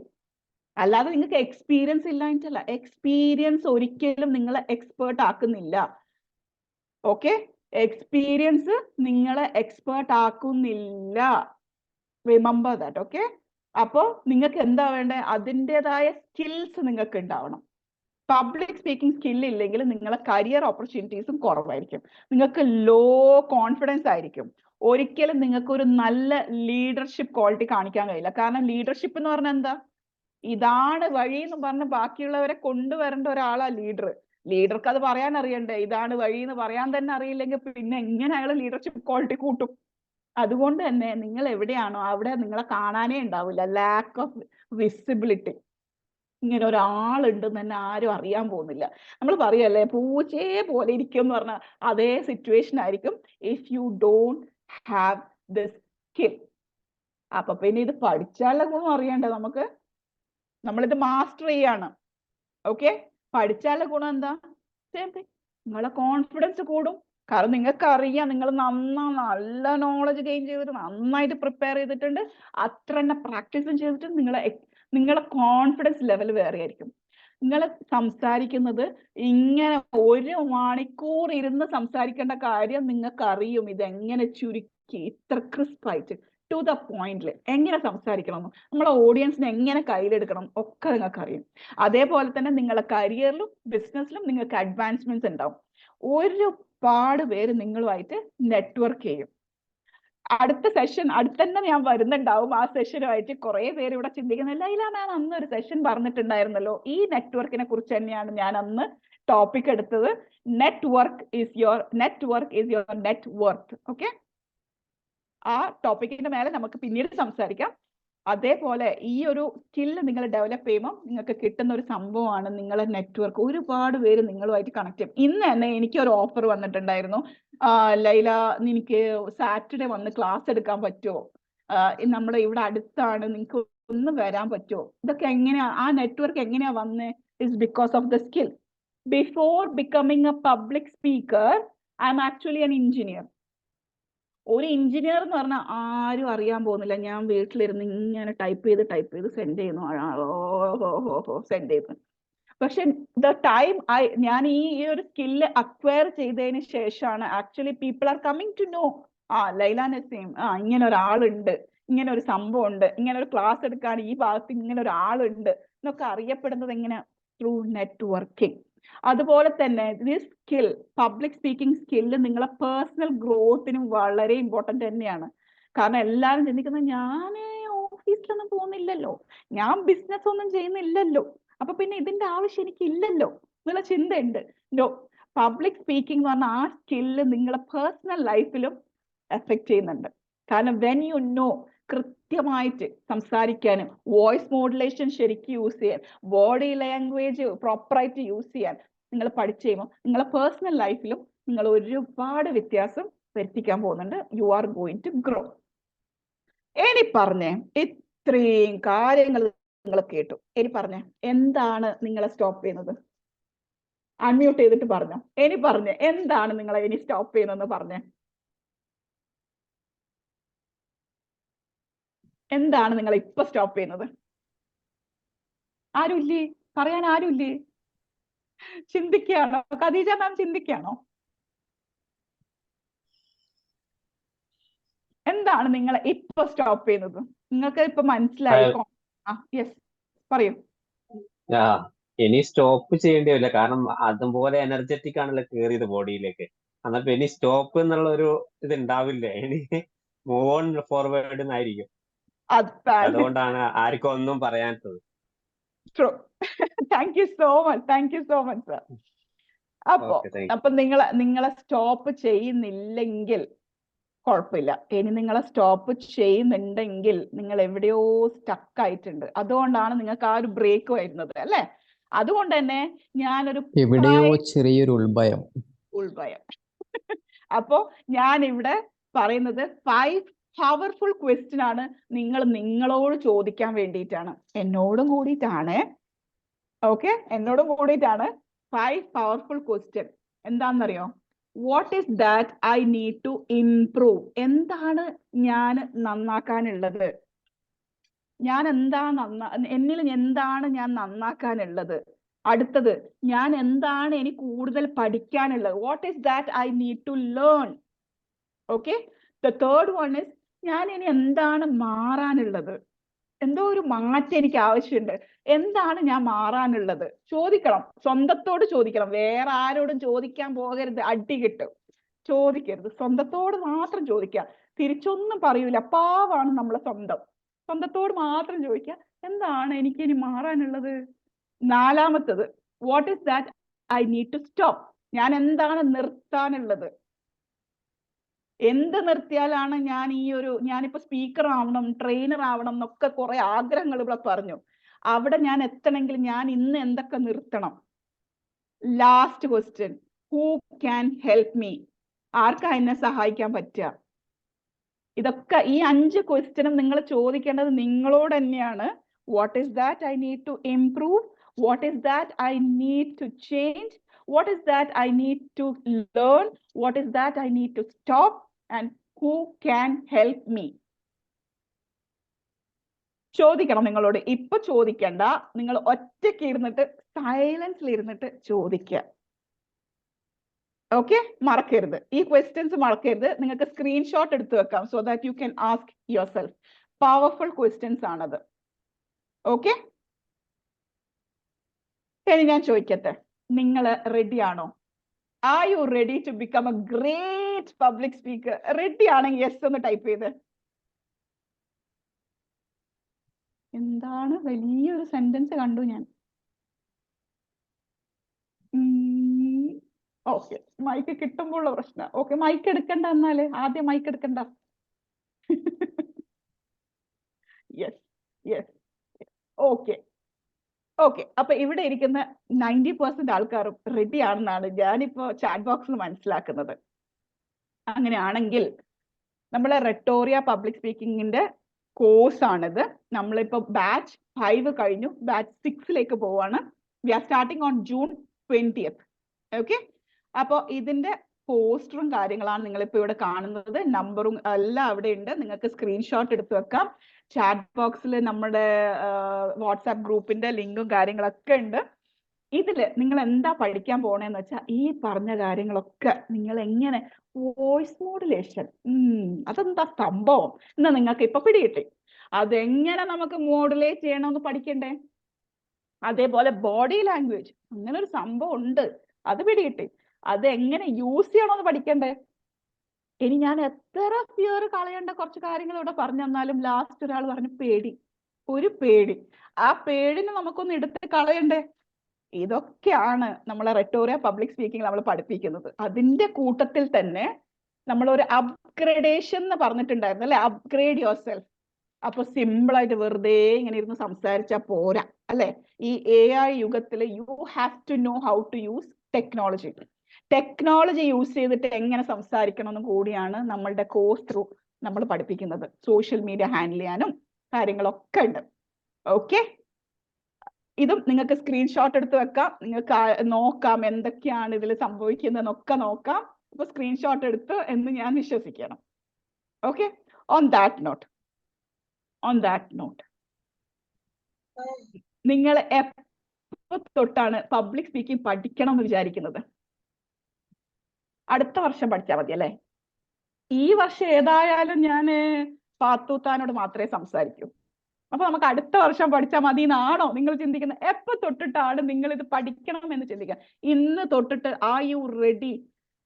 അല്ലാതെ നിങ്ങൾക്ക് എക്സ്പീരിയൻസ് ഇല്ലായിട്ടല്ല. എക്സ്പീരിയൻസ് ഒരിക്കലും നിങ്ങളെ എക്സ്പേർട്ട് ആക്കുന്നില്ല. ഓക്കെ? എക്സ്പീരിയൻസ് നിങ്ങളെ എക്സ്പേർട്ട് ആക്കുന്നില്ല. Remember that. ഓക്കെ? അപ്പോൾ നിങ്ങൾക്ക് എന്താ വേണ്ടത്? അതിൻ്റെതായ സ്കിൽസ് നിങ്ങൾക്ക് ഉണ്ടാവണം. പബ്ലിക് സ്പീക്കിംഗ് സ്കിൽ ഇല്ലെങ്കിൽ നിങ്ങളെ കരിയർ ഓപ്പർച്യൂണിറ്റീസും കുറവായിരിക്കും, നിങ്ങൾക്ക് ലോ കോൺഫിഡൻസ് ആയിരിക്കും, ഒരിക്കലും നിങ്ങൾക്ക് ഒരു നല്ല ലീഡർഷിപ്പ് ക്വാളിറ്റി കാണിക്കാൻ കഴിയില്ല. കാരണം ലീഡർഷിപ്പ് എന്ന് പറഞ്ഞാൽ എന്താ? ഇതാണ് വഴി എന്ന് പറഞ്ഞ് ബാക്കിയുള്ളവരെ കൊണ്ടുവരേണ്ട ഒരാളാ ലീഡർ. ലീഡർക്ക് അത് പറയാൻ അറിയണ്ടേ? ഇതാണ് വഴി എന്ന് പറയാൻ തന്നെ അറിയില്ലെങ്കിൽ പിന്നെ എങ്ങനെ അയാൾ ലീഡർഷിപ്പ് ക്വാളിറ്റി കൂട്ടും? അതുകൊണ്ട് തന്നെ നിങ്ങൾ എവിടെയാണോ അവിടെ നിങ്ങളെ കാണാനേ ഉണ്ടാവില്ല. Lack of visibility. ഇങ്ങനെ ഒരാളുണ്ടെന്ന് തന്നെ ആരും അറിയാൻ പോകുന്നില്ല. നമ്മൾ പറയല്ലേ, പൂച്ചയെ പോലെ ഇരിക്കും എന്ന് പറഞ്ഞാൽ അതേ സിറ്റുവേഷൻ ആയിരിക്കും if you don't have this skill. അപ്പൊ പിന്നെ ഇത് പഠിച്ചാലുള്ള ഗുണം അറിയണ്ടേ നമുക്ക്? നമ്മളിത് മാസ്റ്റർ ചെയ്യാണ്. ഓക്കെ? പഠിച്ചാലുള്ള ഗുണം എന്താ? സെയിം തിങ്, നിങ്ങളെ കോൺഫിഡൻസ് കൂടും. കാരണം നിങ്ങൾക്ക് അറിയാം, നിങ്ങൾ നല്ല നോളജ് ഗെയിൻ ചെയ്തിട്ട് നന്നായിട്ട് പ്രിപ്പയർ ചെയ്തിട്ടുണ്ട്, അത്ര തന്നെ പ്രാക്ടീസും ചെയ്തിട്ട് നിങ്ങളെ കോൺഫിഡൻസ് ലെവൽ വേറെ ആയിരിക്കും. നിങ്ങൾ സംസാരിക്കുന്നത് ഇങ്ങനെ 1 മണിക്കൂർ ഇരുന്ന് സംസാരിക്കേണ്ട കാര്യം നിങ്ങൾക്ക് അറിയും, ഇതെങ്ങനെ ചുരുക്കി ഇത്ര ക്രിസ്പായിട്ട് ടു ദ പോയിന്റിൽ എങ്ങനെ സംസാരിക്കണം, നമ്മളെ ഓഡിയൻസിനെ എങ്ങനെ കയ്യിലെടുക്കണം ഒക്കെ നിങ്ങൾക്ക് അറിയും. അതേപോലെ തന്നെ നിങ്ങളെ കരിയറിലും ബിസിനസ്സിലും നിങ്ങൾക്ക് അഡ്വാൻസ്മെന്റ്സ് ഉണ്ടാവും. ഒരുപാട് പേര് നിങ്ങളുമായിട്ട് നെറ്റ്വർക്ക് ചെയ്യും. അടുത്ത തന്നെ ഞാൻ വരുന്നുണ്ടാവും. ആ സെഷനുമായിട്ട് കുറെ പേര് ഇവിടെ ചിന്തിക്കുന്നില്ല, ഇല്ല ഞാൻ അന്ന് ഒരു സെഷൻ പറഞ്ഞിട്ടുണ്ടായിരുന്നല്ലോ, ഈ നെറ്റ്വർക്കിനെ കുറിച്ച് തന്നെയാണ് ഞാൻ അന്ന് ടോപ്പിക് എടുത്തത്. Network is your net worth. Okay? ആ ടോപ്പിക്കിന്റെ മേലെ നമുക്ക് പിന്നീട് സംസാരിക്കാം. അതേപോലെ ഈ ഒരു സ്കില്ല് നിങ്ങൾ ഡെവലപ്പ് ചെയ്യുമ്പോൾ നിങ്ങൾക്ക് കിട്ടുന്ന ഒരു സംഭവമാണ് നിങ്ങളെ നെറ്റ്വർക്ക്. ഒരുപാട് പേര് നിങ്ങളുമായിട്ട് കണക്ട് ചെയ്യും. ഇന്ന് തന്നെ എനിക്ക് ഒരു ഓഫർ വന്നിട്ടുണ്ടായിരുന്നു, ലൈല നിനക്ക് സാറ്റർഡേ വന്ന് ക്ലാസ് എടുക്കാൻ പറ്റുമോ, നമ്മുടെ ഇവിടെ അടുത്താണ്, നിങ്ങൾക്ക് ഒന്ന് വരാൻ പറ്റുമോ? ഇതൊക്കെ എങ്ങനെയാ, ആ നെറ്റ്വർക്ക് എങ്ങനെയാ വന്നേ? It's because of the skill. Before becoming A public speaker I M actually an engineer. ഒരു എഞ്ചിനീയർ എന്ന് പറഞ്ഞാൽ ആരും അറിയാൻ പോകുന്നില്ല. ഞാൻ വീട്ടിലിരുന്ന് ഇങ്ങനെ ടൈപ്പ് ചെയ്ത് സെൻഡ് ചെയ്യുന്നു, സെൻഡ് ചെയ്യുന്നു. പക്ഷെ ദ ടൈം ഞാൻ ഈ ഒരു സ്കില്ല് അക്വയർ ചെയ്തതിന് ശേഷമാണ് actually people are coming to know, Laila Naseem, ഇങ്ങനെ ഒരാളുണ്ട്, ഇങ്ങനെ ഒരു സംഭവം ഉണ്ട്, ഇങ്ങനെ ഒരു ക്ലാസ് എടുക്കാൻ ഈ ഭാഗത്ത് ഇങ്ങനെ ഒരാളുണ്ട് എന്നൊക്കെ അറിയപ്പെടുന്നത് എങ്ങനെ? Through networking. അതുപോലെ തന്നെ this skill, public speaking skill നിങ്ങളെ പേഴ്സണൽ ഗ്രോത്തിനും വളരെ ഇമ്പോർട്ടൻ്റ് തന്നെയാണ്. കാരണം എല്ലാവരും ചിന്തിക്കുന്നത്, ഞാൻ ഓഫീസിലൊന്നും പോകുന്നില്ലല്ലോ, ഞാൻ ബിസിനസ് ഒന്നും ചെയ്യുന്നില്ലല്ലോ, അപ്പൊ പിന്നെ ഇതിന്റെ ആവശ്യം എനിക്ക് ഇല്ലല്ലോ എന്നുള്ള ചിന്തയുണ്ട്. നോ, പബ്ലിക് സ്പീക്കിംഗ് എന്ന് പറഞ്ഞാൽ ആ സ്കില്ല് നിങ്ങളെ പേഴ്സണൽ ലൈഫിലും എഫക്ട് ചെയ്യുന്നുണ്ട്. കാരണം വെൻ യു നോ കൃത്യമായിട്ട് സംസാരിക്കാനും വോയിസ് മോഡുലേഷൻ ശരിക്കും യൂസ് ചെയ്യാൻ ബോഡി ലാംഗ്വേജ് പ്രോപ്പറായിട്ട് യൂസ് ചെയ്യാൻ നിങ്ങൾ പഠിച്ചു കഴിയുമ്പോൾ നിങ്ങളെ പേഴ്സണൽ ലൈഫിലും നിങ്ങൾ ഒരുപാട് വ്യത്യാസം വരുത്തിക്കാൻ പോകുന്നുണ്ട്. You are going to grow. ഇനി പറഞ്ഞേ, ഇത്രയും കാര്യങ്ങൾ നിങ്ങൾ കേട്ടു. ഇനി പറഞ്ഞേ, എന്താണ് നിങ്ങളെ സ്റ്റോപ്പ് ചെയ്യുന്നത്? അൺമ്യൂട്ട് ചെയ്തിട്ട് പറഞ്ഞോ. ഇനി പറഞ്ഞേ, എന്താണ് നിങ്ങളെ ഇനി സ്റ്റോപ്പ് ചെയ്യുന്നതെന്ന് പറഞ്ഞേ. എന്താണ് നിങ്ങൾ ഇപ്പൊ സ്റ്റോപ്പ് ചെയ്യുന്നത്? ആരുമില്ലേ? പറയാൻ ആരുമില്ലേ? ചിന്തിക്കുകയാണോ? ഖദീജ മാം ചിന്തിക്കുകയാണോ? എന്താണ് നിങ്ങളെ ഇപ്പൊ സ്റ്റോപ്പ് ചെയ്യുന്നത്? നിങ്ങൾക്ക് ഇപ്പൊ മനസ്സിലായിക്കോ? യെസ്, പറയൂ. ഇനി സ്റ്റോപ്പ് ചെയ്യേണ്ടി വരില്ല, കാരണം അതുപോലെ എനർജറ്റിക് ആണല്ലോ കേറിയത് ബോഡിയിലേക്ക്. എന്നപ്പോ ഇനി സ്റ്റോപ്പ് എന്നുള്ള ഒരു ഇത് ഉണ്ടാവില്ല, ഇനി മൂവ് ഓൺ ഫോർവേഡ് എന്നായിരിക്കും. അതുകൊണ്ടാണ് ആർക്കും ഒന്നും പറയാത്തത്. Thank you so much, thank you so much sir. അപ്പൊ നിങ്ങളെ സ്റ്റോപ്പ് ചെയ്യുന്നില്ലെങ്കിൽ കുഴപ്പമില്ല. ഇനി നിങ്ങളെ സ്റ്റോപ്പ് ചെയ്യുന്നുണ്ടെങ്കിൽ നിങ്ങൾ എവിടെയോ സ്റ്റക്ക് ആയിട്ടുണ്ട്. അതുകൊണ്ടാണ് നിങ്ങൾക്ക് ആ ഒരു ബ്രേക്ക് വരുന്നത് അല്ലെ? അതുകൊണ്ട് തന്നെ ഞാനൊരു എവിടെയോ ചെറിയൊരു ഉൾഭയം. അപ്പോ ഞാൻ ഇവിടെ പറയുന്നത് 5 പവർഫുൾ ക്വസ്റ്റ്യൻ ആണ് നിങ്ങളോട് ചോദിക്കാൻ വേണ്ടിയിട്ടാണ്, എന്നോടും കൂടിയിട്ടാണ്. ഓക്കെ, എന്നോടും കൂടിയിട്ടാണ് 5 പവർഫുൾ ക്വസ്റ്റ്യൻ. എന്താണെന്നറിയോ? What is that I need to improve? എന്താണ് ഞാൻ നന്നാക്കാനുള്ളത്? എന്നിൽ എന്താണ് ഞാൻ നന്നാക്കാനുള്ളത്? അടുത്തത്, ഞാൻ എന്താണ് ഇനി കൂടുതൽ പഠിക്കാനുള്ളത്? What is that I need to learn? Okay, the third one is, ഞാൻ ഇനി എന്താണ് മാറാനുള്ളത്? എന്തോ ഒരു മാറ്റം എനിക്ക് ആവശ്യമുണ്ട്. എന്താണ് ഞാൻ മാറാനുള്ളത്? ചോദിക്കണം, സ്വന്തത്തോട് ചോദിക്കണം. വേറെ ആരോടും ചോദിക്കാൻ പോകരുത്, അടി കിട്ടും. ചോദിക്കരുത്, സ്വന്തത്തോട് മാത്രം ചോദിക്കുക. തിരിച്ചൊന്നും പറയൂല, പാവാണ് നമ്മളെ സ്വന്തത്തോട് മാത്രം ചോദിക്കുക, എന്താണ് എനിക്ക് ഇനി മാറാനുള്ളത്? നാലാമത്തത്, what is that I need to stop? ഞാൻ എന്താണ് നിർത്താനുള്ളത്? എന്ത് നിർത്തിയാലാണ് ഞാനിപ്പോ സ്പീക്കർ ആവണം, ട്രെയിനർ ആവണം എന്നൊക്കെ കുറെ ആഗ്രഹങ്ങൾ ഇവിടെ പറഞ്ഞു. അവിടെ ഞാൻ എത്തണമെങ്കിൽ ഞാൻ ഇന്ന് എന്തൊക്കെ നിർത്തണം? Last question, who can help me? ആർക്കാ എന്നെ സഹായിക്കാൻ പറ്റുക? ഇതൊക്കെ ഈ 5 ക്വസ്റ്റ്യനും നിങ്ങൾ ചോദിക്കേണ്ടത് നിങ്ങളോട് തന്നെയാണ്. What is that I need to improve? What is that I need to change? What is that I need to learn? What is that I need to stop? And who can help me? ചോദിക്കണം നിങ്ങളോട്. ഇപ്പൊ ചോദിക്കണ്ട, നിങ്ങൾ ഒറ്റയ്ക്ക് ഇരുന്നിട്ട് സൈലൻസിൽ ഇരുന്നിട്ട് ചോദിക്കുക. Okay, മറക്കരുത്, ഈ ക്വസ്റ്റ്യൻസ് മറക്കരുത്. നിങ്ങൾക്ക് സ്ക്രീൻഷോട്ട് എടുത്ത് വെക്കാം, so that you can ask yourself. Powerful questions ആണത്. ഓക്കെ, ഇനി ഞാൻ ചോദിക്കട്ടെ, നിങ്ങൾ റെഡി ആണോ? Are you ready to become a great public speaker? Ready ആണെങ്കിൽ യെസ് ഒന്ന് ടൈപ്പ് ചെയ്ത്. എന്താണ് വലിയൊരു സെന്റൻസ് കണ്ടു ഞാൻ. ഓക്കെ, മൈക്ക് കിട്ടുമ്പോഴുള്ള പ്രശ്നം. ഓക്കെ, മൈക്ക് എടുക്കണ്ട, എന്നാല് ആദ്യം മൈക്ക് എടുക്കണ്ട. Yes yes, okay okay. അപ്പൊ ഇവിടെ ഇരിക്കുന്ന 90% ആൾക്കാരും റെഡി ആണെന്നാണ് ഞാനിപ്പോ ചാറ്റ് ബോക്സിൽ മനസ്സിലാക്കുന്നത്. അങ്ങനെയാണെങ്കിൽ നമ്മളെ റെട്ടോറിയ പബ്ലിക് സ്പീക്കിങ്ങിന്റെ കോഴ്സ് ആണിത്. നമ്മളിപ്പോ ബാച്ച് 5 കഴിഞ്ഞു, ബാച്ച് 6ലേക്ക് പോവാണ്. We are starting on June 20th. Okay, അപ്പൊ ഇതിന്റെ പോസ്റ്ററും കാര്യങ്ങളാണ് നിങ്ങളിപ്പോ ഇവിടെ കാണുന്നത്. നമ്പറും എല്ലാം അവിടെ ഉണ്ട്, നിങ്ങൾക്ക് സ്ക്രീൻഷോട്ട് എടുത്ത് വെക്കാം. ചാറ്റ് ബോക്സിൽ നമ്മുടെ വാട്സാപ്പ് ഗ്രൂപ്പിന്റെ ലിങ്കും കാര്യങ്ങളൊക്കെ ഉണ്ട്. ഇതില് നിങ്ങൾ എന്താ പഠിക്കാൻ പോണേന്ന് വെച്ചാൽ ഈ പറഞ്ഞ കാര്യങ്ങളൊക്കെ നിങ്ങൾ എങ്ങനെ വോയിസ് മോഡുലേഷൻ, അതെന്താ സംഭവം എന്ന് നിങ്ങൾക്ക് ഇപ്പൊ പിടികിട്ടി. അതെങ്ങനെ നമുക്ക് മോഡുലേറ്റ് ചെയ്യണമെന്ന് പഠിക്കണ്ടേ? അതേപോലെ ബോഡി ലാംഗ്വേജ്, അങ്ങനെ ഒരു സംഭവം ഉണ്ട്, അത് പിടികിട്ടി. അത് എങ്ങനെ യൂസ് ചെയ്യണമെന്ന് പഠിക്കണ്ടേ? ഇനി ഞാൻ എത്ര ഫിയർ കളയേണ്ട കുറച്ച് കാര്യങ്ങൾ ഇവിടെ പറഞ്ഞു തന്നാലും ലാസ്റ്റ് ഒരാൾ പറഞ്ഞു പേടി, ഒരു പേടി. ആ പേടിനെ നമുക്കൊന്ന് എടുത്ത് കളയണ്ടേ? ഇതൊക്കെയാണ് നമ്മളെ റെട്ടോറിയ പബ്ലിക് സ്പീക്കിംഗ് നമ്മൾ പഠിപ്പിക്കുന്നത്. അതിന്റെ കൂട്ടത്തിൽ തന്നെ നമ്മൾ ഒരു അപ്ഗ്രേഡേഷൻ എന്ന് പറഞ്ഞിട്ടുണ്ടായിരുന്നു അല്ലെ? Upgrade your self. അപ്പൊ സിമ്പിൾ ആയിട്ട് വെറുതെ ഇങ്ങനെ ഇരുന്ന് സംസാരിച്ചാൽ പോരാ അല്ലെ? ഈ AI യുഗത്തിൽ you have to know how to use technology. Technology use ചെയ്തിട്ട് എങ്ങനെ സംസാരിക്കണം എന്നും കൂടിയാണ് നമ്മളുടെ കോഴ്സ് ത്രൂ നമ്മൾ പഠിപ്പിക്കുന്നത്. സോഷ്യൽ മീഡിയ ഹാൻഡിൽ ചെയ്യാനും കാര്യങ്ങളൊക്കെ ഉണ്ട്. ഓക്കെ, ഇതും നിങ്ങൾക്ക് സ്ക്രീൻഷോട്ട് എടുത്ത് വെക്കാം. നിങ്ങൾക്ക് നോക്കാം എന്തൊക്കെയാണ് ഇതിൽ സംഭവിക്കുന്നതെന്നൊക്കെ നോക്കാം. അപ്പൊ സ്ക്രീൻഷോട്ട് എടുത്ത് എന്ന് ഞാൻ വിശ്വസിക്കണം. ഓക്കെ, ഓൺ ദാറ്റ് നോട്ട് നിങ്ങൾ എപ്പോ തൊട്ടാണ് പബ്ലിക് സ്പീക്കിംഗ് പഠിക്കണം എന്ന് വിചാരിക്കുന്നത്? അടുത്ത വർഷം പഠിച്ചാൽ മതി അല്ലേ? ഈ വർഷം ഏതായാലും ഞാൻ പാത്തൂത്താനോട് മാത്രമേ സംസാരിക്കൂ. അപ്പൊ നമുക്ക് അടുത്ത വർഷം പഠിച്ചാൽ മതി എന്നാണോ നിങ്ങൾ ചിന്തിക്കുന്നത്? എപ്പോ തൊട്ടിട്ടാണ് നിങ്ങൾ ഇത് പഠിക്കണം എന്ന് ചിന്തിക്കുക? ഇന്ന് തൊട്ടിട്ട് are you ready?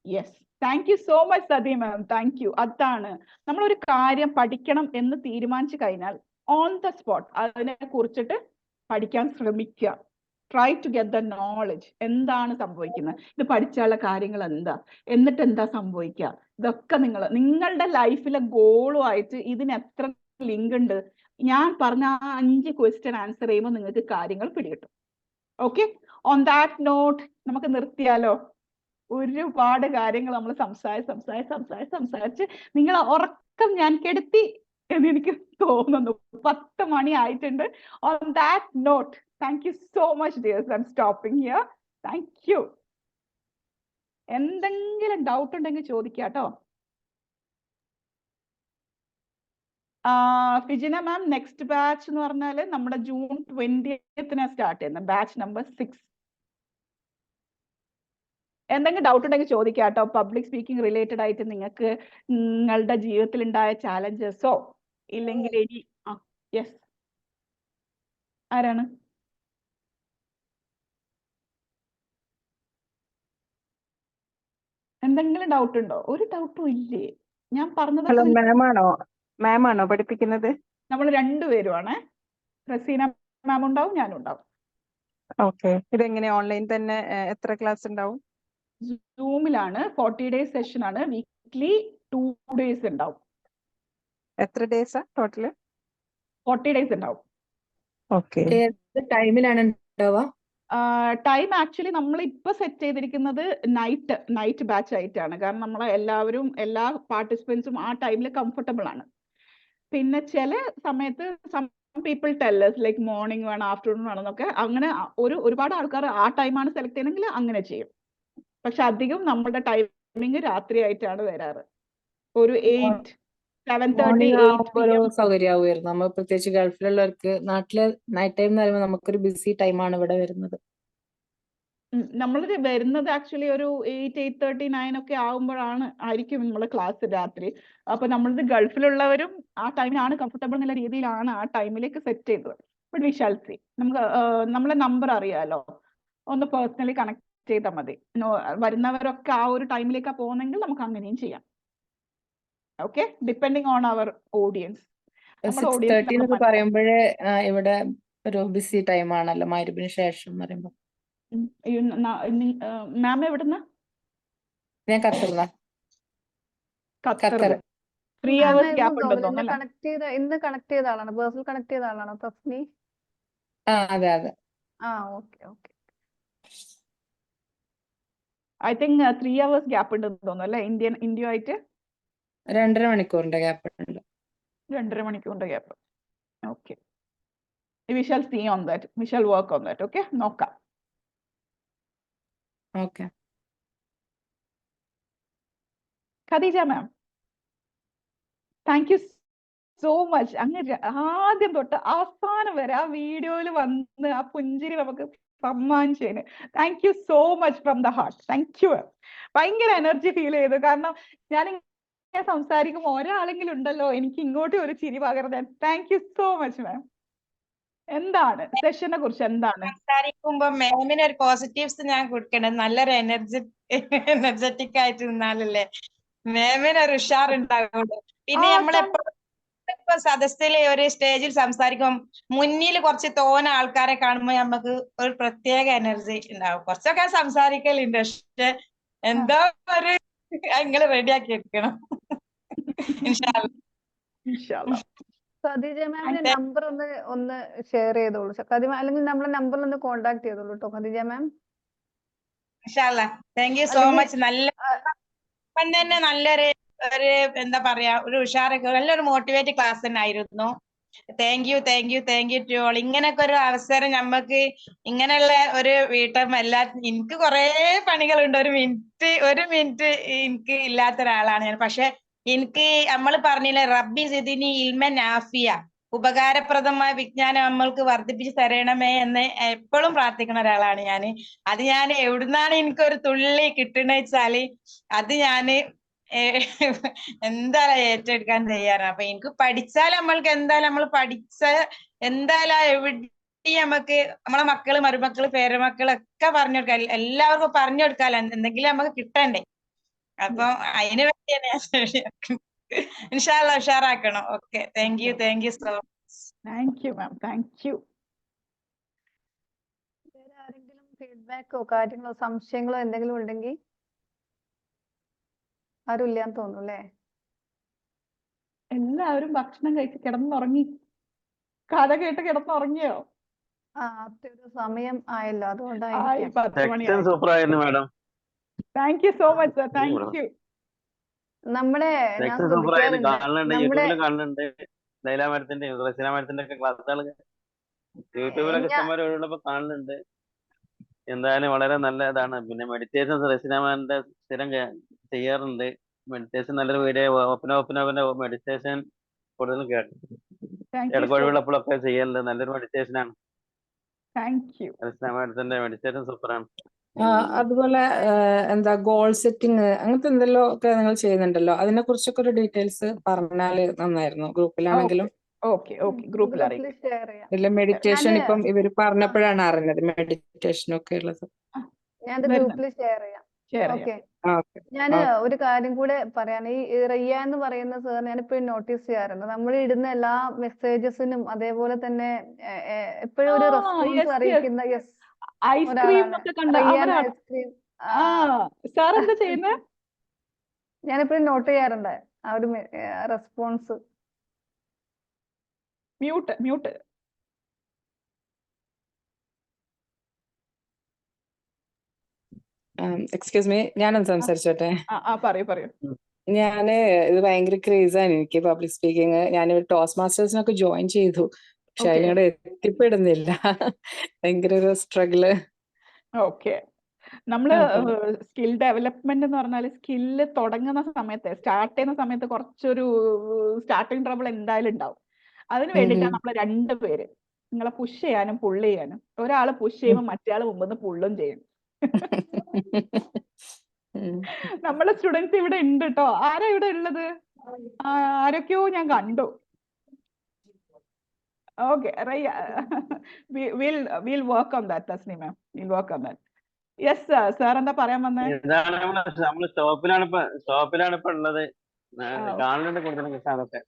Yes, thank you so much Sathi ma'am, thank you. അതാണ് നമ്മളൊരു കാര്യം പഠിക്കണം എന്ന് തീരുമാനിച്ചു കഴിഞ്ഞാൽ ഓൺ ദ സ്പോട്ട് അതിനെ കുറിച്ചിട്ട് പഠിക്കാൻ ശ്രമിക്കുക. Try to get the knowledge. എന്താണ് സംഭവിക്കുന്നത്, ഇത് പഠിച്ചാലുള്ള കാര്യങ്ങൾ എന്താ, എന്നിട്ട് എന്താ സംഭവിക്കുക, ഇതൊക്കെ നിങ്ങളുടെ ലൈഫിലെ ഗോളുമായിട്ട് ഇതിന് എത്ര ലിങ്ക് ഉണ്ട്. ഞാൻ പറഞ്ഞ ആ 5 ക്വസ്റ്റ്യൻ ആൻസർ ചെയ്യുമ്പോൾ നിങ്ങൾക്ക് കാര്യങ്ങൾ പിടികിട്ടും. ഓക്കെ, ഓൺ ദാറ്റ് നോട്ട് നമുക്ക് നിർത്തിയാലോ? ഒരുപാട് കാര്യങ്ങൾ നമ്മൾ സംസാരിച്ച് നിങ്ങളെ ഉറക്കം ഞാൻ കെടുത്തി എന്ന് എനിക്ക് തോന്നുന്നു. 10 മണി ആയിട്ടുണ്ട്. On that note, thank you so much dears. I'm stopping here. Thank you. എന്തെങ്കിലും ഡൗട്ട് ഉണ്ടെങ്കിൽ ചോദിക്കാട്ടോ. ഫിജിന മാം, നെക്സ്റ്റ് ബാച്ച് എന്ന് പറഞ്ഞാൽ നമ്മുടെ ജൂൺ 20th സ്റ്റാർട്ട് ചെയ്യുന്നത്, ബാച്ച് നമ്പർ 6. എന്തെങ്കിലും ഡൗട്ട് ഉണ്ടെങ്കിൽ ചോദിക്കാട്ടോ. പബ്ലിക് സ്പീക്കിംഗ് റിലേറ്റഡ് ആയിട്ട് നിങ്ങൾക്ക് നിങ്ങളുടെ ജീവിതത്തിൽ ഉണ്ടായ ചാലഞ്ചസോ ഇല്ലെങ്കിൽ ഇനി യെസ്, ആരാണ്? എന്തെങ്കിലും ഡൗട്ട് ഉണ്ടോ? ഒരു ഡൗട്ടും ഇല്ലേ? ഞാൻ പറഞ്ഞത് മാം ആണോ പഠിപ്പിക്കുന്നത്? നമ്മൾ രണ്ടുപേരുമാണ്. റസീന മാം ഉണ്ടാവും, ഞാനും ഉണ്ടാവും. ഓക്കെ, ഇതെങ്ങനെ ഓൺലൈൻ തന്നെ എത്ര ക്ലാസ് ഉണ്ടാവും? സൂമിലാണ്. 40 days സെഷൻ ആണ്. വീക്ക്ലി 2 days ഉണ്ടാവും. എത്ര ഡേയ്സാ ടോട്ടല്? 40 days ഉണ്ടാവും. ഓക്കെ, ടൈമിലാണ് ഉണ്ടാവുക? ടൈം ആക്ച്വലി നമ്മൾ ഇപ്പൊ സെറ്റ് ചെയ്തിരിക്കുന്നത് നൈറ്റ് ബാച്ച് ആയിട്ടാണ്. കാരണം നമ്മളെ എല്ലാ പാർട്ടിസിപ്പൻസും ആ ടൈമിൽ കംഫർട്ടബിൾ ആണ്. പിന്നെ ചില സമയത്ത് some people tell us like morning വേണം, ആഫ്റ്റർനൂൺ വേണമെന്നൊക്കെ. അങ്ങനെ ഒരുപാട് ആൾക്കാർ ആ ടൈമാണ് സെലക്ട് ചെയ്യണമെങ്കിൽ അങ്ങനെ ചെയ്യും. പക്ഷെ അധികം നമ്മുടെ ടൈമിങ് രാത്രി ആയിട്ടാണ് വരാറ്. ഒരു 7:30 8 PM. സൗകര്യമാവുമായിരുന്നു. നമ്മൾ പ്രത്യേകിച്ച് ഗൾഫിലുള്ളവർക്ക് നാട്ടിലെ നൈറ്റ് ടൈം എന്ന് പറയുമ്പോൾ നമുക്കൊരു ബിസി ടൈമാണ് ഇവിടെ വരുന്നത്. നമ്മൾ വരുന്നത് ആക്ച്വലി ഒരു 8:30 9 ഒക്കെ ആയിരിക്കും നമ്മളെ ക്ലാസ് രാത്രി. അപ്പൊ നമ്മളത് ഗൾഫിലുള്ളവരും ആ ടൈമിലാണ് കംഫർട്ടബിൾ എന്നുള്ള രീതിയിലാണ് ആ ടൈമിലേക്ക് സെറ്റ് ചെയ്തത്. But we shall see. നമുക്ക് നമ്മളെ നമ്പർ അറിയാലോ, ഒന്ന് പേഴ്സണലി കണക്ട് ചെയ്താൽ മതി. വരുന്നവരൊക്കെ ആ ഒരു ടൈമിലേക്കാണ് പോകുന്നെങ്കിൽ നമുക്ക് അങ്ങനെയും ചെയ്യാം. Okay, depending on our audience. 6:30 എന്നൊക്കെ പറയുമ്പോഴേ ഇവിടെ ഒരു ബിസി ടൈം ആണല്ലോ, മഗ്‌രിബിന് ശേഷം എന്ന് പറയുമ്പോൾ. മാം എവിടുന്ന? ഞാൻ ഖത്തറിലാ. ഖത്തർ. 3 hours ഗ്യാപ്പ് ഉണ്ടെന്ന് തോന്നുന്നു. ഇന്ന് കണക്ട് ചെയ്ത ആളാണ്, പേഴ്സണൽ കണക്ട് ചെയ്ത ആളാണോ തസ്നി? അതെ അതെ. Okay. I think 3 hours gap ഉണ്ടെന്ന് തോന്നുന്നു അല്ലെ? ഇന്ത്യ ആയിട്ട് 2.5 മണിക്കൂറിന്റെ ഗ്യാപ്പ് ഉണ്ട്. 2.5 മണിക്കൂറിന്റെ gap. Okay, we shall see on that. We shall work on that. Okay, നോക്കാം. Okay. Khadeeja ma'am, thank you so much. അങ്ങ് ആദ്യം തൊട്ട് അവസാനം വരെ ആ വീഡിയോയിൽ വന്ന് ആ പുഞ്ചിരി നമുക്ക് സമ്മാനിച്ചതിന് thank you so much from the heart. Thank you. ഭയങ്കര എനർജി ഫീൽ ചെയ്തു. കാരണം ഞാൻ സംസാരിക്കുമ്പോൾ ഒരാളെങ്കിലും ഉണ്ടല്ലോ എനിക്ക് ഇങ്ങോട്ട് ഒരു ചിരി പകർത്താൻ. Thank you so much ma'am. സെഷനെ കുറിച്ച് എന്താണ് സംസാരിക്കുമ്പോ മാമിന് ഒരു പോസിറ്റീവ്സ് ഞാൻ കൊടുക്കണം. നല്ലൊരു എനർജറ്റിക് ആയിട്ട് നിന്നാലല്ലേ മാമിന് ഒരു ഉഷാറുണ്ടാകുള്ളൂ. പിന്നെ നമ്മളെപ്പോ സദസ്സിൽ ഒരു സ്റ്റേജിൽ സംസാരിക്കും, മുന്നിൽ കുറച്ച് തോന ആൾക്കാരെ കാണുമ്പോൾ നമുക്ക് ഒരു പ്രത്യേക എനർജി ഉണ്ടാവും. കുറച്ചൊക്കെ സംസാരിക്കലുണ്ട്, പക്ഷെ എന്തോ ഒരു നിങ്ങൾ റെഡിയാക്കി എടുക്കണം. ഇൻഷാ അല്ലാ. ഖദീജ മാമിന്റെ അതെ. നമ്പർ ഒന്ന് ഷെയർ ചെയ്തോളൂ. ഖദീജ അല്ലെങ്കിൽ നമ്മളെ നമ്പറിൽ ഒന്ന് കോൺടാക്ട് ചെയ്തോളൂ കേട്ടോ Khadija ma'am. Thank you so അല്ലെങ്കിൽ മച്ച്. നല്ല ഇപ്പം തന്നെ നല്ലൊരു എന്താ പറയാ ഒരു ഉഷാറൊക്കെ നല്ലൊരു മോട്ടിവേറ്റ് ക്ലാസ് തന്നെ ആയിരുന്നു. Thank you to all. ഇങ്ങനൊക്കെ ഒരു അവസരം നമ്മക്ക് ഇങ്ങനെയുള്ള ഒരു വീട്ടമ്മ എനിക്ക് കുറേ പണികളുണ്ട്. ഒരു മിനിറ്റ് എനിക്ക് ഇല്ലാത്ത ഒരാളാണ് ഞാൻ. പക്ഷെ എനിക്ക് നമ്മൾ പറഞ്ഞില്ലേ റബ്ബി സിദിനി ഇൽമൻ ആഫിയ, ഉപകാരപ്രദമായ വിജ്ഞാനം നമ്മൾക്ക് വർദ്ധിപ്പിച്ച് തരണമേ എന്ന് എപ്പോഴും പ്രാർത്ഥിക്കുന്ന ഒരാളാണ് ഞാൻ. അത് ഞാൻ എവിടുന്നാണ് എനിക്കൊരു തുള്ളി കിട്ടണെന്ന് വെച്ചാല് അത് ഞാന് എന്തായാലും ഏറ്റെടുക്കാൻ തയ്യാറാണ്. അപ്പൊ എനിക്ക് പഠിച്ചാൽ നമ്മൾക്ക് എന്തായാലും നമ്മൾ എന്തായാലും എവിടെ നമുക്ക് നമ്മളെ മക്കള്, മരുമക്കള്, പേരമക്കളൊക്കെ പറഞ്ഞു കൊടുക്കാം. എല്ലാവർക്കും പറഞ്ഞു കൊടുക്കാലോ, എന്തെങ്കിലും നമുക്ക് കിട്ടണ്ടേ. അപ്പൊ അതിന് വേണ്ടിയാണ് ഞാൻ ഇൻഷാ അല്ലാ ഉഷാറാക്കണം. Okay, thank you so much. Thank you ma'am, thank you. വേറെ ആരെങ്കിലും ഫീഡ്ബാക്കോ കാര്യങ്ങളോ സംശയങ്ങളോ എന്തെങ്കിലും ഉണ്ടെങ്കിൽ? ആരും ഇല്ലാന്ന് തോന്നുന്നു അല്ലേ? എല്ലാവരും ഭക്ഷണം കഴിച്ച് കിടന്നുറങ്ങി. കഥ കേട്ട് കിടന്നുറങ്ങിയോ? ഒരു സമയം ആയല്ലോ, ആയി, അതുകൊണ്ടായിരിക്കാം. 10 സെക്ഷൻ മണിയായി. സൂപ്പർ ആയിരുന്നു madam. Thank you so much sir, thank you. ഞാൻ സെക്ഷൻ സൂപ്പർ ആയിരുന്നു. ശ്രദ്ധിക്കാറുണ്ട് കാണുന്നുണ്ട്, യൂട്യൂബിൽ കാണുന്നുണ്ട്. ലൈല മാഡത്തിന്റെ റസീന മാഡത്തിന്റെ ഒക്കെ ക്ലാസ്സുകൾ യൂട്യൂബിലൊക്കെ ഇഷ്ടംപോലെ ഒഴിവുള്ളപ്പോ കാണുന്നുണ്ട്. എന്തായാലും വളരെ നല്ല ഇതാണ്. പിന്നെ മെഡിറ്റേഷൻ റസീന മാഡിന്റെ സ്ഥിരം ചെയ്യാറുണ്ട്. മെഡിറ്റേഷൻ നല്ലൊരു വീഡിയോ. ഓപ്പനോപ്പന്റെ മെഡിറ്റേഷൻ കൂടുതലും കേട്ടു. Thank you so much. ഇടക്കൊഴിവുള്ളപ്പോഴൊക്കെ ചെയ്യലുണ്ട്. നല്ലൊരു മെഡിറ്റേഷൻ ആണ്. Thank you. റസീന മാഡത്തിന്റെ മെഡിറ്റേഷൻ സൂപ്പറാണ്. അതുപോലെ എന്താ ഗോൾ സെറ്റിംഗ് അങ്ങനത്തെ എന്തെല്ലോ ഒക്കെ നിങ്ങൾ ചെയ്യുന്നുണ്ടല്ലോ, അതിനെ കുറിച്ചൊക്കെ ഒരു ഡീറ്റെയിൽസ് പറഞ്ഞാല് നന്നായിരുന്നു. ഗ്രൂപ്പിലാണെങ്കിലും ഓക്കെ ഗ്രൂപ്പിൽ അറിയിക്കും. ഷെയർ ചെയ്യാം. ഇല്ല, മെഡിറ്റേഷൻ ഇപ്പം ഇവര് പറഞ്ഞപ്പോഴാണ് അറിഞ്ഞത് മെഡിറ്റേഷൻ ഒക്കെ ഉള്ളത്. ഞാനത് ഗ്രൂപ്പിൽ ഷെയർ ചെയ്യാം. ഓക്കെ. ഞാൻ ഒരു കാര്യം കൂടെ പറയാൻ, ഈ റിയ എന്ന് പറയുന്ന സാർ ഞാൻ ഇപ്പോഴും നോട്ടീസ് ചെയ്യാറുണ്ട്. നമ്മൾ ഇടുന്ന എല്ലാ മെസ്സേജസിനും അതേപോലെ തന്നെ എപ്പോഴും ഒരു റെസ്പോൺസ് അറിയിക്കുന്ന ഐസ്ക്രീം ഒക്കെ കണ്ട ഐസ്ക്രീം സാർ എന്താ ചെയ്യുന്നത്? ഞാനെപ്പോഴും നോട്ട് ചെയ്യാറുണ്ട് ആ ഒരു റെസ്പോൺസ്. മ്യൂട്ട്. എക്സ്ക്യൂസ് മീ, ഞാനൊന്ന് സംസാരിച്ചോട്ടെ. പറയൂ. ഞാന് ഇത് ഭയങ്കര ക്രേസാണ് എനിക്ക് പബ്ലിക് സ്പീക്കിംഗ്. ഞാൻ ടോസ്റ്റ് മാസ്റ്റേഴ്സിനൊക്കെ ജോയിൻ ചെയ്തു, പക്ഷെ അതിനോട് എത്തിപ്പെടുന്നില്ല. ഭയങ്കര ഒരു സ്ട്രഗിള്. ഓക്കെ, നമ്മള് സ്കിൽ ഡെവലപ്മെന്റ് എന്ന് പറഞ്ഞാൽ സ്കില്ല് തുടങ്ങുന്ന സമയത്ത്, സ്റ്റാർട്ട് ചെയ്യുന്ന സമയത്ത് കുറച്ചൊരു സ്റ്റാർട്ടിങ് ട്രബിൾ എന്തായാലും ഉണ്ടാവും. അതിന് വേണ്ടിയിട്ടാണ് നമ്മൾ 2 പേര് നിങ്ങളെ പുഷ് ചെയ്യാനും പുള്ള് ചെയ്യാനും. ഒരാള് പുഷ് ചെയ്യുമ്പോൾ മറ്റേ ആള് മുമ്പ് പുള്ളും ചെയ്യും. നമ്മളെ സ്റ്റുഡൻസ് ഇവിടെ ഉണ്ട് കേട്ടോ. ആരാ ഇവിടെ ഉള്ളത്? ആരൊക്കെയോ ഞാൻ കണ്ടു. Okay, we'll work on that, Tasneem ma'am. We'll work on that. Yes sir എന്താ പറയാൻ വന്നേ? ഇതാണ് നമ്മള് സ്റ്റോപ്പിലാണ് ഇപ്പൊ ഉള്ളത്. കാണുന്നുണ്ട് കൂടുതലും അതൊക്കെ.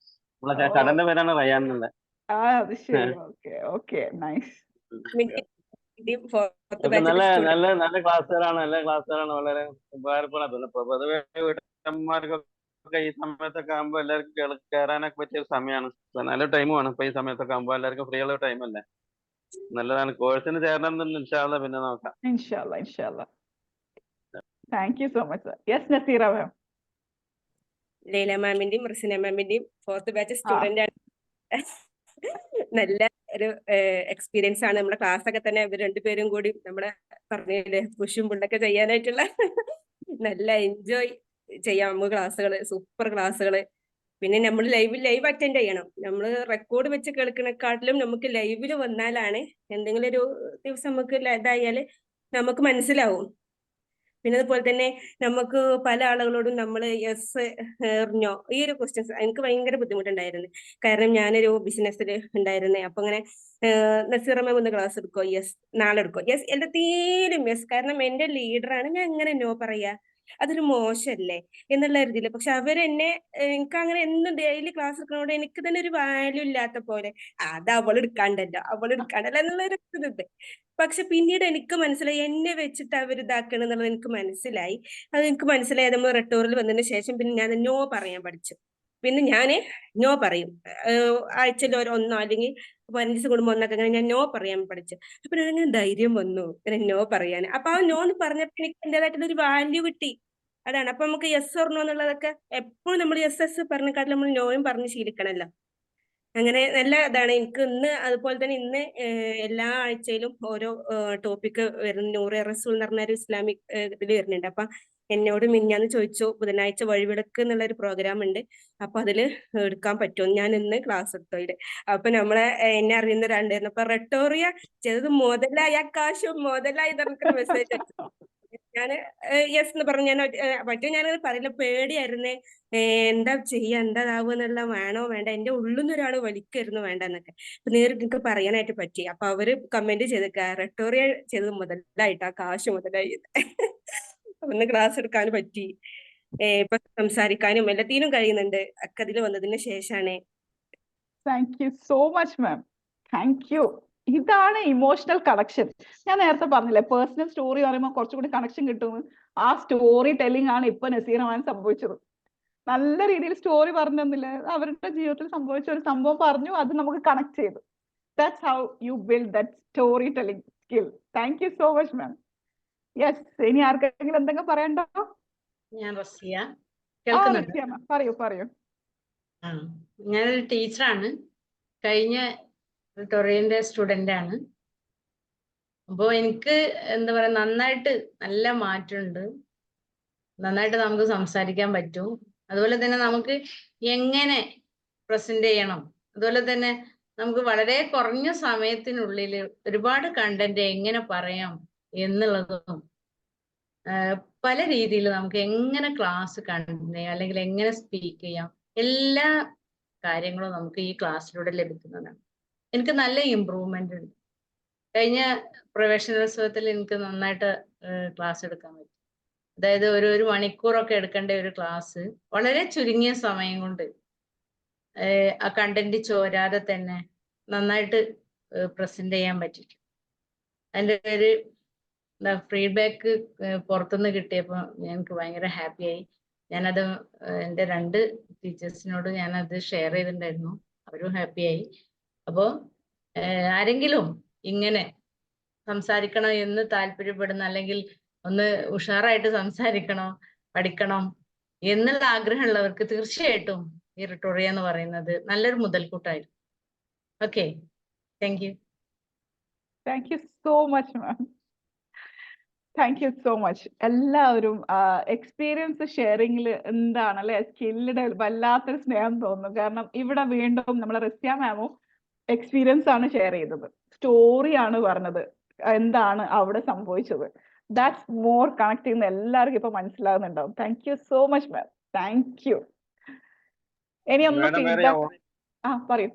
നമ്മളെ കടന്റെ പേരാണ് റയാൻ എന്നുള്ളത്. അത് ശരി. Okay nice. നല്ല ക്ലാസ്സുകളാണ്. വളരെ ഉപകാരപ്പെടാം. പൊതുവെ വീട്ടമ്മമാർക്കൊക്കെ ഈ സമയത്തൊക്കെ ആകുമ്പോ എല്ലാവർക്കും കയറാനൊക്കെ പറ്റിയ സമയമാണ്. നല്ല ടൈമുമാണ് ഇപ്പൊ ഈ സമയത്തൊക്കെ ആകുമ്പോ. എല്ലാവർക്കും ഫ്രീ ഉള്ള ടൈമല്ലേ. നല്ലതാണ്. കോഴ്സിന് ചേരണം എന്നുണ്ട്. ഇൻഷാ അല്ലാ പിന്നെ നോക്കാം. ഇൻഷാ അല്ലാ. Thank you so much sir. Yes Nazeera ma'am. Laila മാമിന്റെയും റസീന മാമിന്റെയും 4th ബാച്ച് സ്റ്റുഡന്റ് ആണ്. നല്ല ഒരു എക്സ്പീരിയൻസ് ആണ്. നമ്മുടെ ക്ലാസ് ഒക്കെ തന്നെ ഇവർ 2 പേരും കൂടി നമ്മളെ പറഞ്ഞില്ലേ പുഷും പുള്ളൊക്കെ ചെയ്യാനായിട്ടുള്ള നല്ല എൻജോയ് ചെയ്യാം നമുക്ക് ക്ലാസ്സുകള്. സൂപ്പർ ക്ലാസ്സുകള്. പിന്നെ നമ്മൾ ലൈവ് അറ്റൻഡ് ചെയ്യണം. നമ്മൾ റെക്കോർഡ് വെച്ച് കേൾക്കണേക്കാട്ടിലും നമുക്ക് ലൈവിൽ വന്നാലാണ് എന്തെങ്കിലും ഒരു ദിവസം നമുക്ക് ഇതായാല് നമുക്ക് മനസ്സിലാവും. പിന്നെ അതുപോലെ തന്നെ നമുക്ക് പല ആളുകളോടും നമ്മൾ യെസ് എറിഞ്ഞോ ഈ ഒരു ക്വസ്റ്റ്യൻസ് എനിക്ക് ഭയങ്കര ബുദ്ധിമുട്ടുണ്ടായിരുന്നു. കാരണം ഞാനൊരു ബിസിനസ്സിൽ ഉണ്ടായിരുന്നേ. അപ്പൊ അങ്ങനെ നസീറമ്മ ഒന്ന് ക്ലാസ് എടുക്കോ? യെസ്. നാളെ എടുക്കോ? യെസ്. എല്ലാത്തിലും യെസ്. കാരണം എന്റെ ലീഡറാണ്, ഞാൻ എങ്ങനെ നോ പറയാ? അതൊരു മോശമല്ലേ എന്നുള്ള ഒരു ഇതില്. പക്ഷെ അവരെന്നെ എനിക്ക് അങ്ങനെ എന്നും ഡെയിലി ക്ലാസ് എടുക്കുന്നതോട് എനിക്ക് തന്നെ ഒരു വാല്യൂ ഇല്ലാത്ത പോലെ, അത് അവൾ എടുക്കാണ്ടല്ലോ എന്നുള്ള ഒരു ഇത്. പക്ഷെ പിന്നീട് എനിക്ക് മനസ്സിലായി എന്നെ വെച്ചിട്ട് അവർ ഇതാക്കണം എന്നുള്ളത് എനിക്ക് മനസ്സിലായി. അത് എനിക്ക് മനസ്സിലായത് നമ്മൾ റെട്ടോറിൽ വന്നതിന് ശേഷം പിന്നെ ഞാൻ നോ പറയാൻ പഠിച്ചു. പിന്നെ ഞാന് നോ പറയും. ആഴ്ചയിൽ ഒന്നോ അല്ലെങ്കിൽ 15 ദിവസം കൂടുമ്പോൾ ഒന്നൊക്കെ അങ്ങനെ ഞാൻ നോ പറയാൻ പഠിച്ചു. അപ്പൊ അങ്ങനെ ധൈര്യം വന്നു ഇങ്ങനെ നോ പറയാൻ. അപ്പൊ ആ നോ എന്ന് പറഞ്ഞപ്പോ എനിക്ക് എന്റേതായിട്ടുള്ള ഒരു വാല്യൂ കിട്ടി. അതാണ്. അപ്പൊ നമുക്ക് യെസ് ഓർ നോ എന്നുള്ളതൊക്കെ എപ്പോഴും നമ്മൾ യെസ് പറഞ്ഞേക്കാട്ടിൽ നമ്മൾ നോയും പറഞ്ഞ് ശീലിക്കണല്ലോ. അങ്ങനെ നല്ല ഇതാണ്. എനിക്ക് ഇന്ന് അതുപോലെ തന്നെ ഇന്ന് എല്ലാ ആഴ്ചയിലും ഓരോ ടോപ്പിക്ക് വരുന്ന നൂറ് റസൂൽ എന്ന് പറഞ്ഞ ഒരു ഇസ്ലാമിക് ഇതിൽ വരുന്നുണ്ട്. അപ്പൊ എന്നോട് മിഞ്ഞാന്ന് ചോദിച്ചു, ബുധനാഴ്ച വഴിവിളക്ക് എന്നുള്ള ഒരു പ്രോഗ്രാം ഉണ്ട്, അപ്പൊ അതില് എടുക്കാൻ പറ്റുമോ? ഞാൻ ഇന്ന് ക്ലാസ് എടുത്തോയില്. അപ്പൊ നമ്മളെ എന്നെ അറിയുന്ന രണ്ടായിരുന്നു. അപ്പൊ റെട്ടോറിയ ചെയ്തത് മുതലായി, ആ കാശും മുതലായി എന്നൊരു മെസ്സേജ് അയച്ചു. ഞാന് യെസ് എന്ന് പറഞ്ഞു. ഞാൻ പറ്റും ഞാനത് പറയില്ല, പേടിയായിരുന്നേ. എന്താ ചെയ്യാ, എന്താതാവുക എന്നുള്ള, വേണോ വേണ്ട, എന്റെ ഉള്ളിൽ നിന്ന് ഒരാൾ വലിക്കായിരുന്നു വേണ്ട എന്നൊക്കെ. അപ്പൊ നേരിട്ട് എനിക്ക് പറയാനായിട്ട് പറ്റി. അപ്പൊ അവര് കമന്റ് ചെയ്തേക്ക, റെട്ടോറിയ ചെയ്തത് മുതലായിട്ടാ, കാശ് മുതലായി. ഒന്ന് ക്ലാസ് എടുക്കാൻ പറ്റി. ഇപ്പൊ സംസാരിക്കാനും എല്ലാത്തിനും കഴിയുന്നുണ്ട്. ഒക്കെ അതിൽ വന്നതിന് ശേഷാണ്. Thank you so much ma'am. Thank you. ഇതാണ് ഇമോഷണൽ കണക്ഷൻ. ഞാൻ നേരത്തെ പറഞ്ഞില്ലേ, പേഴ്സണൽ സ്റ്റോറി പറയുമ്പോൾ കുറച്ചുകൂടി കണക്ഷൻ കിട്ടും. ആ സ്റ്റോറി ടെല്ലിംഗ് ആണ് ഇപ്പൊ നസീറമാൻ സംഭവിച്ചത്. നല്ല രീതിയിൽ സ്റ്റോറി പറഞ്ഞു തന്നില്ലേ, അവരുടെ ജീവിതത്തിൽ സംഭവിച്ച ഒരു സംഭവം പറഞ്ഞു, അത് നമുക്ക് കണക്ട് ചെയ്തു. That's how you build that story telling skill. Thank you so much ma'am. Yes, ഇനി ആർക്കെങ്കിലും എന്തെങ്കിലും പറയണ്ടോ? ഞാൻ റസിയ. റസിയ മാം, പറയൂ പറയൂ. ഞാനൊരു ടീച്ചറാണ്. കഴിഞ്ഞ ട്യൂട്ടോറിയലിന്റെ സ്റ്റുഡന്റ് ആണ്. അപ്പോൾ എനിക്ക് എന്താ പറയാ, നല്ല മാറ്റമുണ്ട്. നന്നായിട്ട് നമുക്ക് സംസാരിക്കാൻ പറ്റും. അതുപോലെ തന്നെ നമുക്ക് എങ്ങനെ പ്രസന്റ് ചെയ്യണം, അതുപോലെ തന്നെ നമുക്ക് വളരെ കുറഞ്ഞ സമയത്തിനുള്ളിൽ ഒരുപാട് കണ്ടന്റ് എങ്ങനെ പറയാം എന്നുള്ളതും, പല രീതിയിൽ നമുക്ക് എങ്ങനെ ക്ലാസ് കണ്ടന്റ് ചെയ്യാം അല്ലെങ്കിൽ എങ്ങനെ സ്പീക്ക് ചെയ്യാം, എല്ലാ കാര്യങ്ങളും നമുക്ക് ഈ ക്ലാസ്സിലൂടെ ലഭിക്കുന്നതാണ്. എനിക്ക് നല്ല ഇമ്പ്രൂവ്മെന്റ് ഉണ്ട്. കഴിഞ്ഞ പ്രവേശനോത്സവത്തിൽ എനിക്ക് നന്നായിട്ട് ക്ലാസ് എടുക്കാൻ പറ്റും. അതായത് ഒരു മണിക്കൂറൊക്കെ എടുക്കേണ്ട ഒരു ക്ലാസ് വളരെ ചുരുങ്ങിയ സമയം കൊണ്ട് ആ കണ്ടന്റ് ചോരാതെ തന്നെ നന്നായിട്ട് പ്രസന്റ് ചെയ്യാൻ പറ്റിയിട്ടുണ്ട്. അതിൻ്റെ ഒരു ഫീഡ്ബാക്ക് പുറത്തുനിന്ന് കിട്ടിയപ്പോൾ എനിക്ക് ഭയങ്കര ഹാപ്പിയായി. ഞാനത് എൻ്റെ 2 ടീച്ചേഴ്സിനോട് ഞാനത് ഷെയർ ചെയ്തിട്ടുണ്ടായിരുന്നു. അവരും ഹാപ്പിയായി. അപ്പോൾ ആരെങ്കിലും ഇങ്ങനെ സംസാരിക്കണം എന്ന് താല്പര്യപ്പെടുന്ന, അല്ലെങ്കിൽ ഒന്ന് ഉഷാറായിട്ട് സംസാരിക്കണം, പഠിക്കണം എന്നുള്ള ആഗ്രഹമുള്ളവർക്ക് തീർച്ചയായിട്ടും ഈ റിട്ടോറിയ എന്ന് പറയുന്നത് നല്ലൊരു മുതൽക്കൂട്ടായിരിക്കും. Okay, thank you. Thank you so much ma'am. Thank you so much. എല്ലാവരും എക്സ്പീരിയൻസ് ഷെയറിംഗിൽ എന്താണ് അല്ലെ, സ്കില്ലുടെ വല്ലാത്തൊരു സ്നേഹം തോന്നുന്നു. കാരണം ഇവിടെ വീണ്ടും നമ്മളെ റസിയ മാമും എക്സ്പീരിയൻസ് ആണ് ഷെയർ ചെയ്തത്, സ്റ്റോറിയാണ് പറഞ്ഞത്, എന്താണ് അവിടെ സംഭവിച്ചത്. ദാറ്റ്സ് മോർ കണക്ട് ചെയ്യുന്ന എല്ലാവർക്കും ഇപ്പൊ മനസ്സിലാകുന്നുണ്ടാവും. Thank you so much ma'am. Thank you. ഇനി ഒന്ന് ഫീഡ്ബാക്ക് പറയൂ.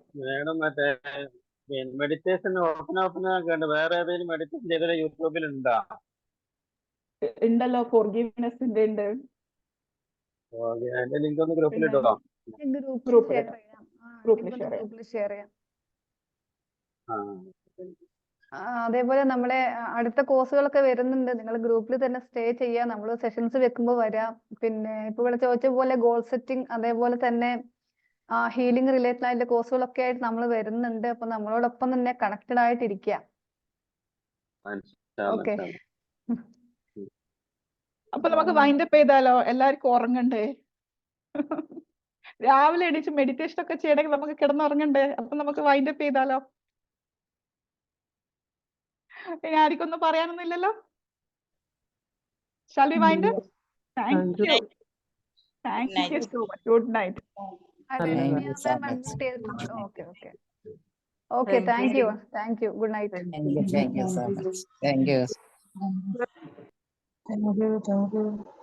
മെഡിറ്റേഷൻ വേറെ ഏതെങ്കിലും മെഡിറ്റേഷൻ ചെയ്ത യൂട്യൂബിൽ ഉണ്ടല്ലോ, ഫോർഗീവ്നെസിന്റെ ഉണ്ട്. ലിങ്ക് ഒന്ന് ഗ്രൂപ്പിൽ ഇട്ടോ. ഗ്രൂപ്പിൽ ഷെയർ ചെയ്യാം. അതേപോലെ നമ്മളെ അടുത്ത കോഴ്സുകളൊക്കെ വരുന്നുണ്ട്. നിങ്ങൾ ഗ്രൂപ്പിൽ തന്നെ സ്റ്റേ ചെയ്യാം. നമ്മൾ സെഷൻസ് വെക്കുമ്പോൾ വരാം. പിന്നെ ഇപ്പൊ ഇവിടെ ചോദിച്ച പോലെ ഗോൾ സെറ്റിംഗ്, അതേപോലെ തന്നെ ഹീലിംഗ് റിലേറ്റഡ് ആയിട്ടുള്ള കോഴ്സുകളൊക്കെ ആയിട്ട് നമ്മൾ വരുന്നുണ്ട്. അപ്പൊ നമ്മളോടൊപ്പം തന്നെ കണക്റ്റഡ് ആയിട്ടിരിക്കുക. ഓക്കെ, അപ്പൊ നമുക്ക് വൈൻഡ് അപ്പ് ചെയ്താലോ? എല്ലാവർക്കും ഉറങ്ങണ്ടേ? രാവിലെ എണീച്ച് മെഡിറ്റേഷൻ ഒക്കെ ചെയ്യണമെങ്കിൽ നമുക്ക് കിടന്നുറങ്ങണ്ടേ? അപ്പൊ നമുക്ക് വൈൻഡ് അപ്പ് ചെയ്താലോ? ആർക്കും ഒന്നും പറയാനൊന്നുമില്ലല്ലോ? Shall we wind up? Thank you. Thank you so much. Good night. Okay, thank you. Thank you. Good night. Thank you so much. Thank you. Thank you.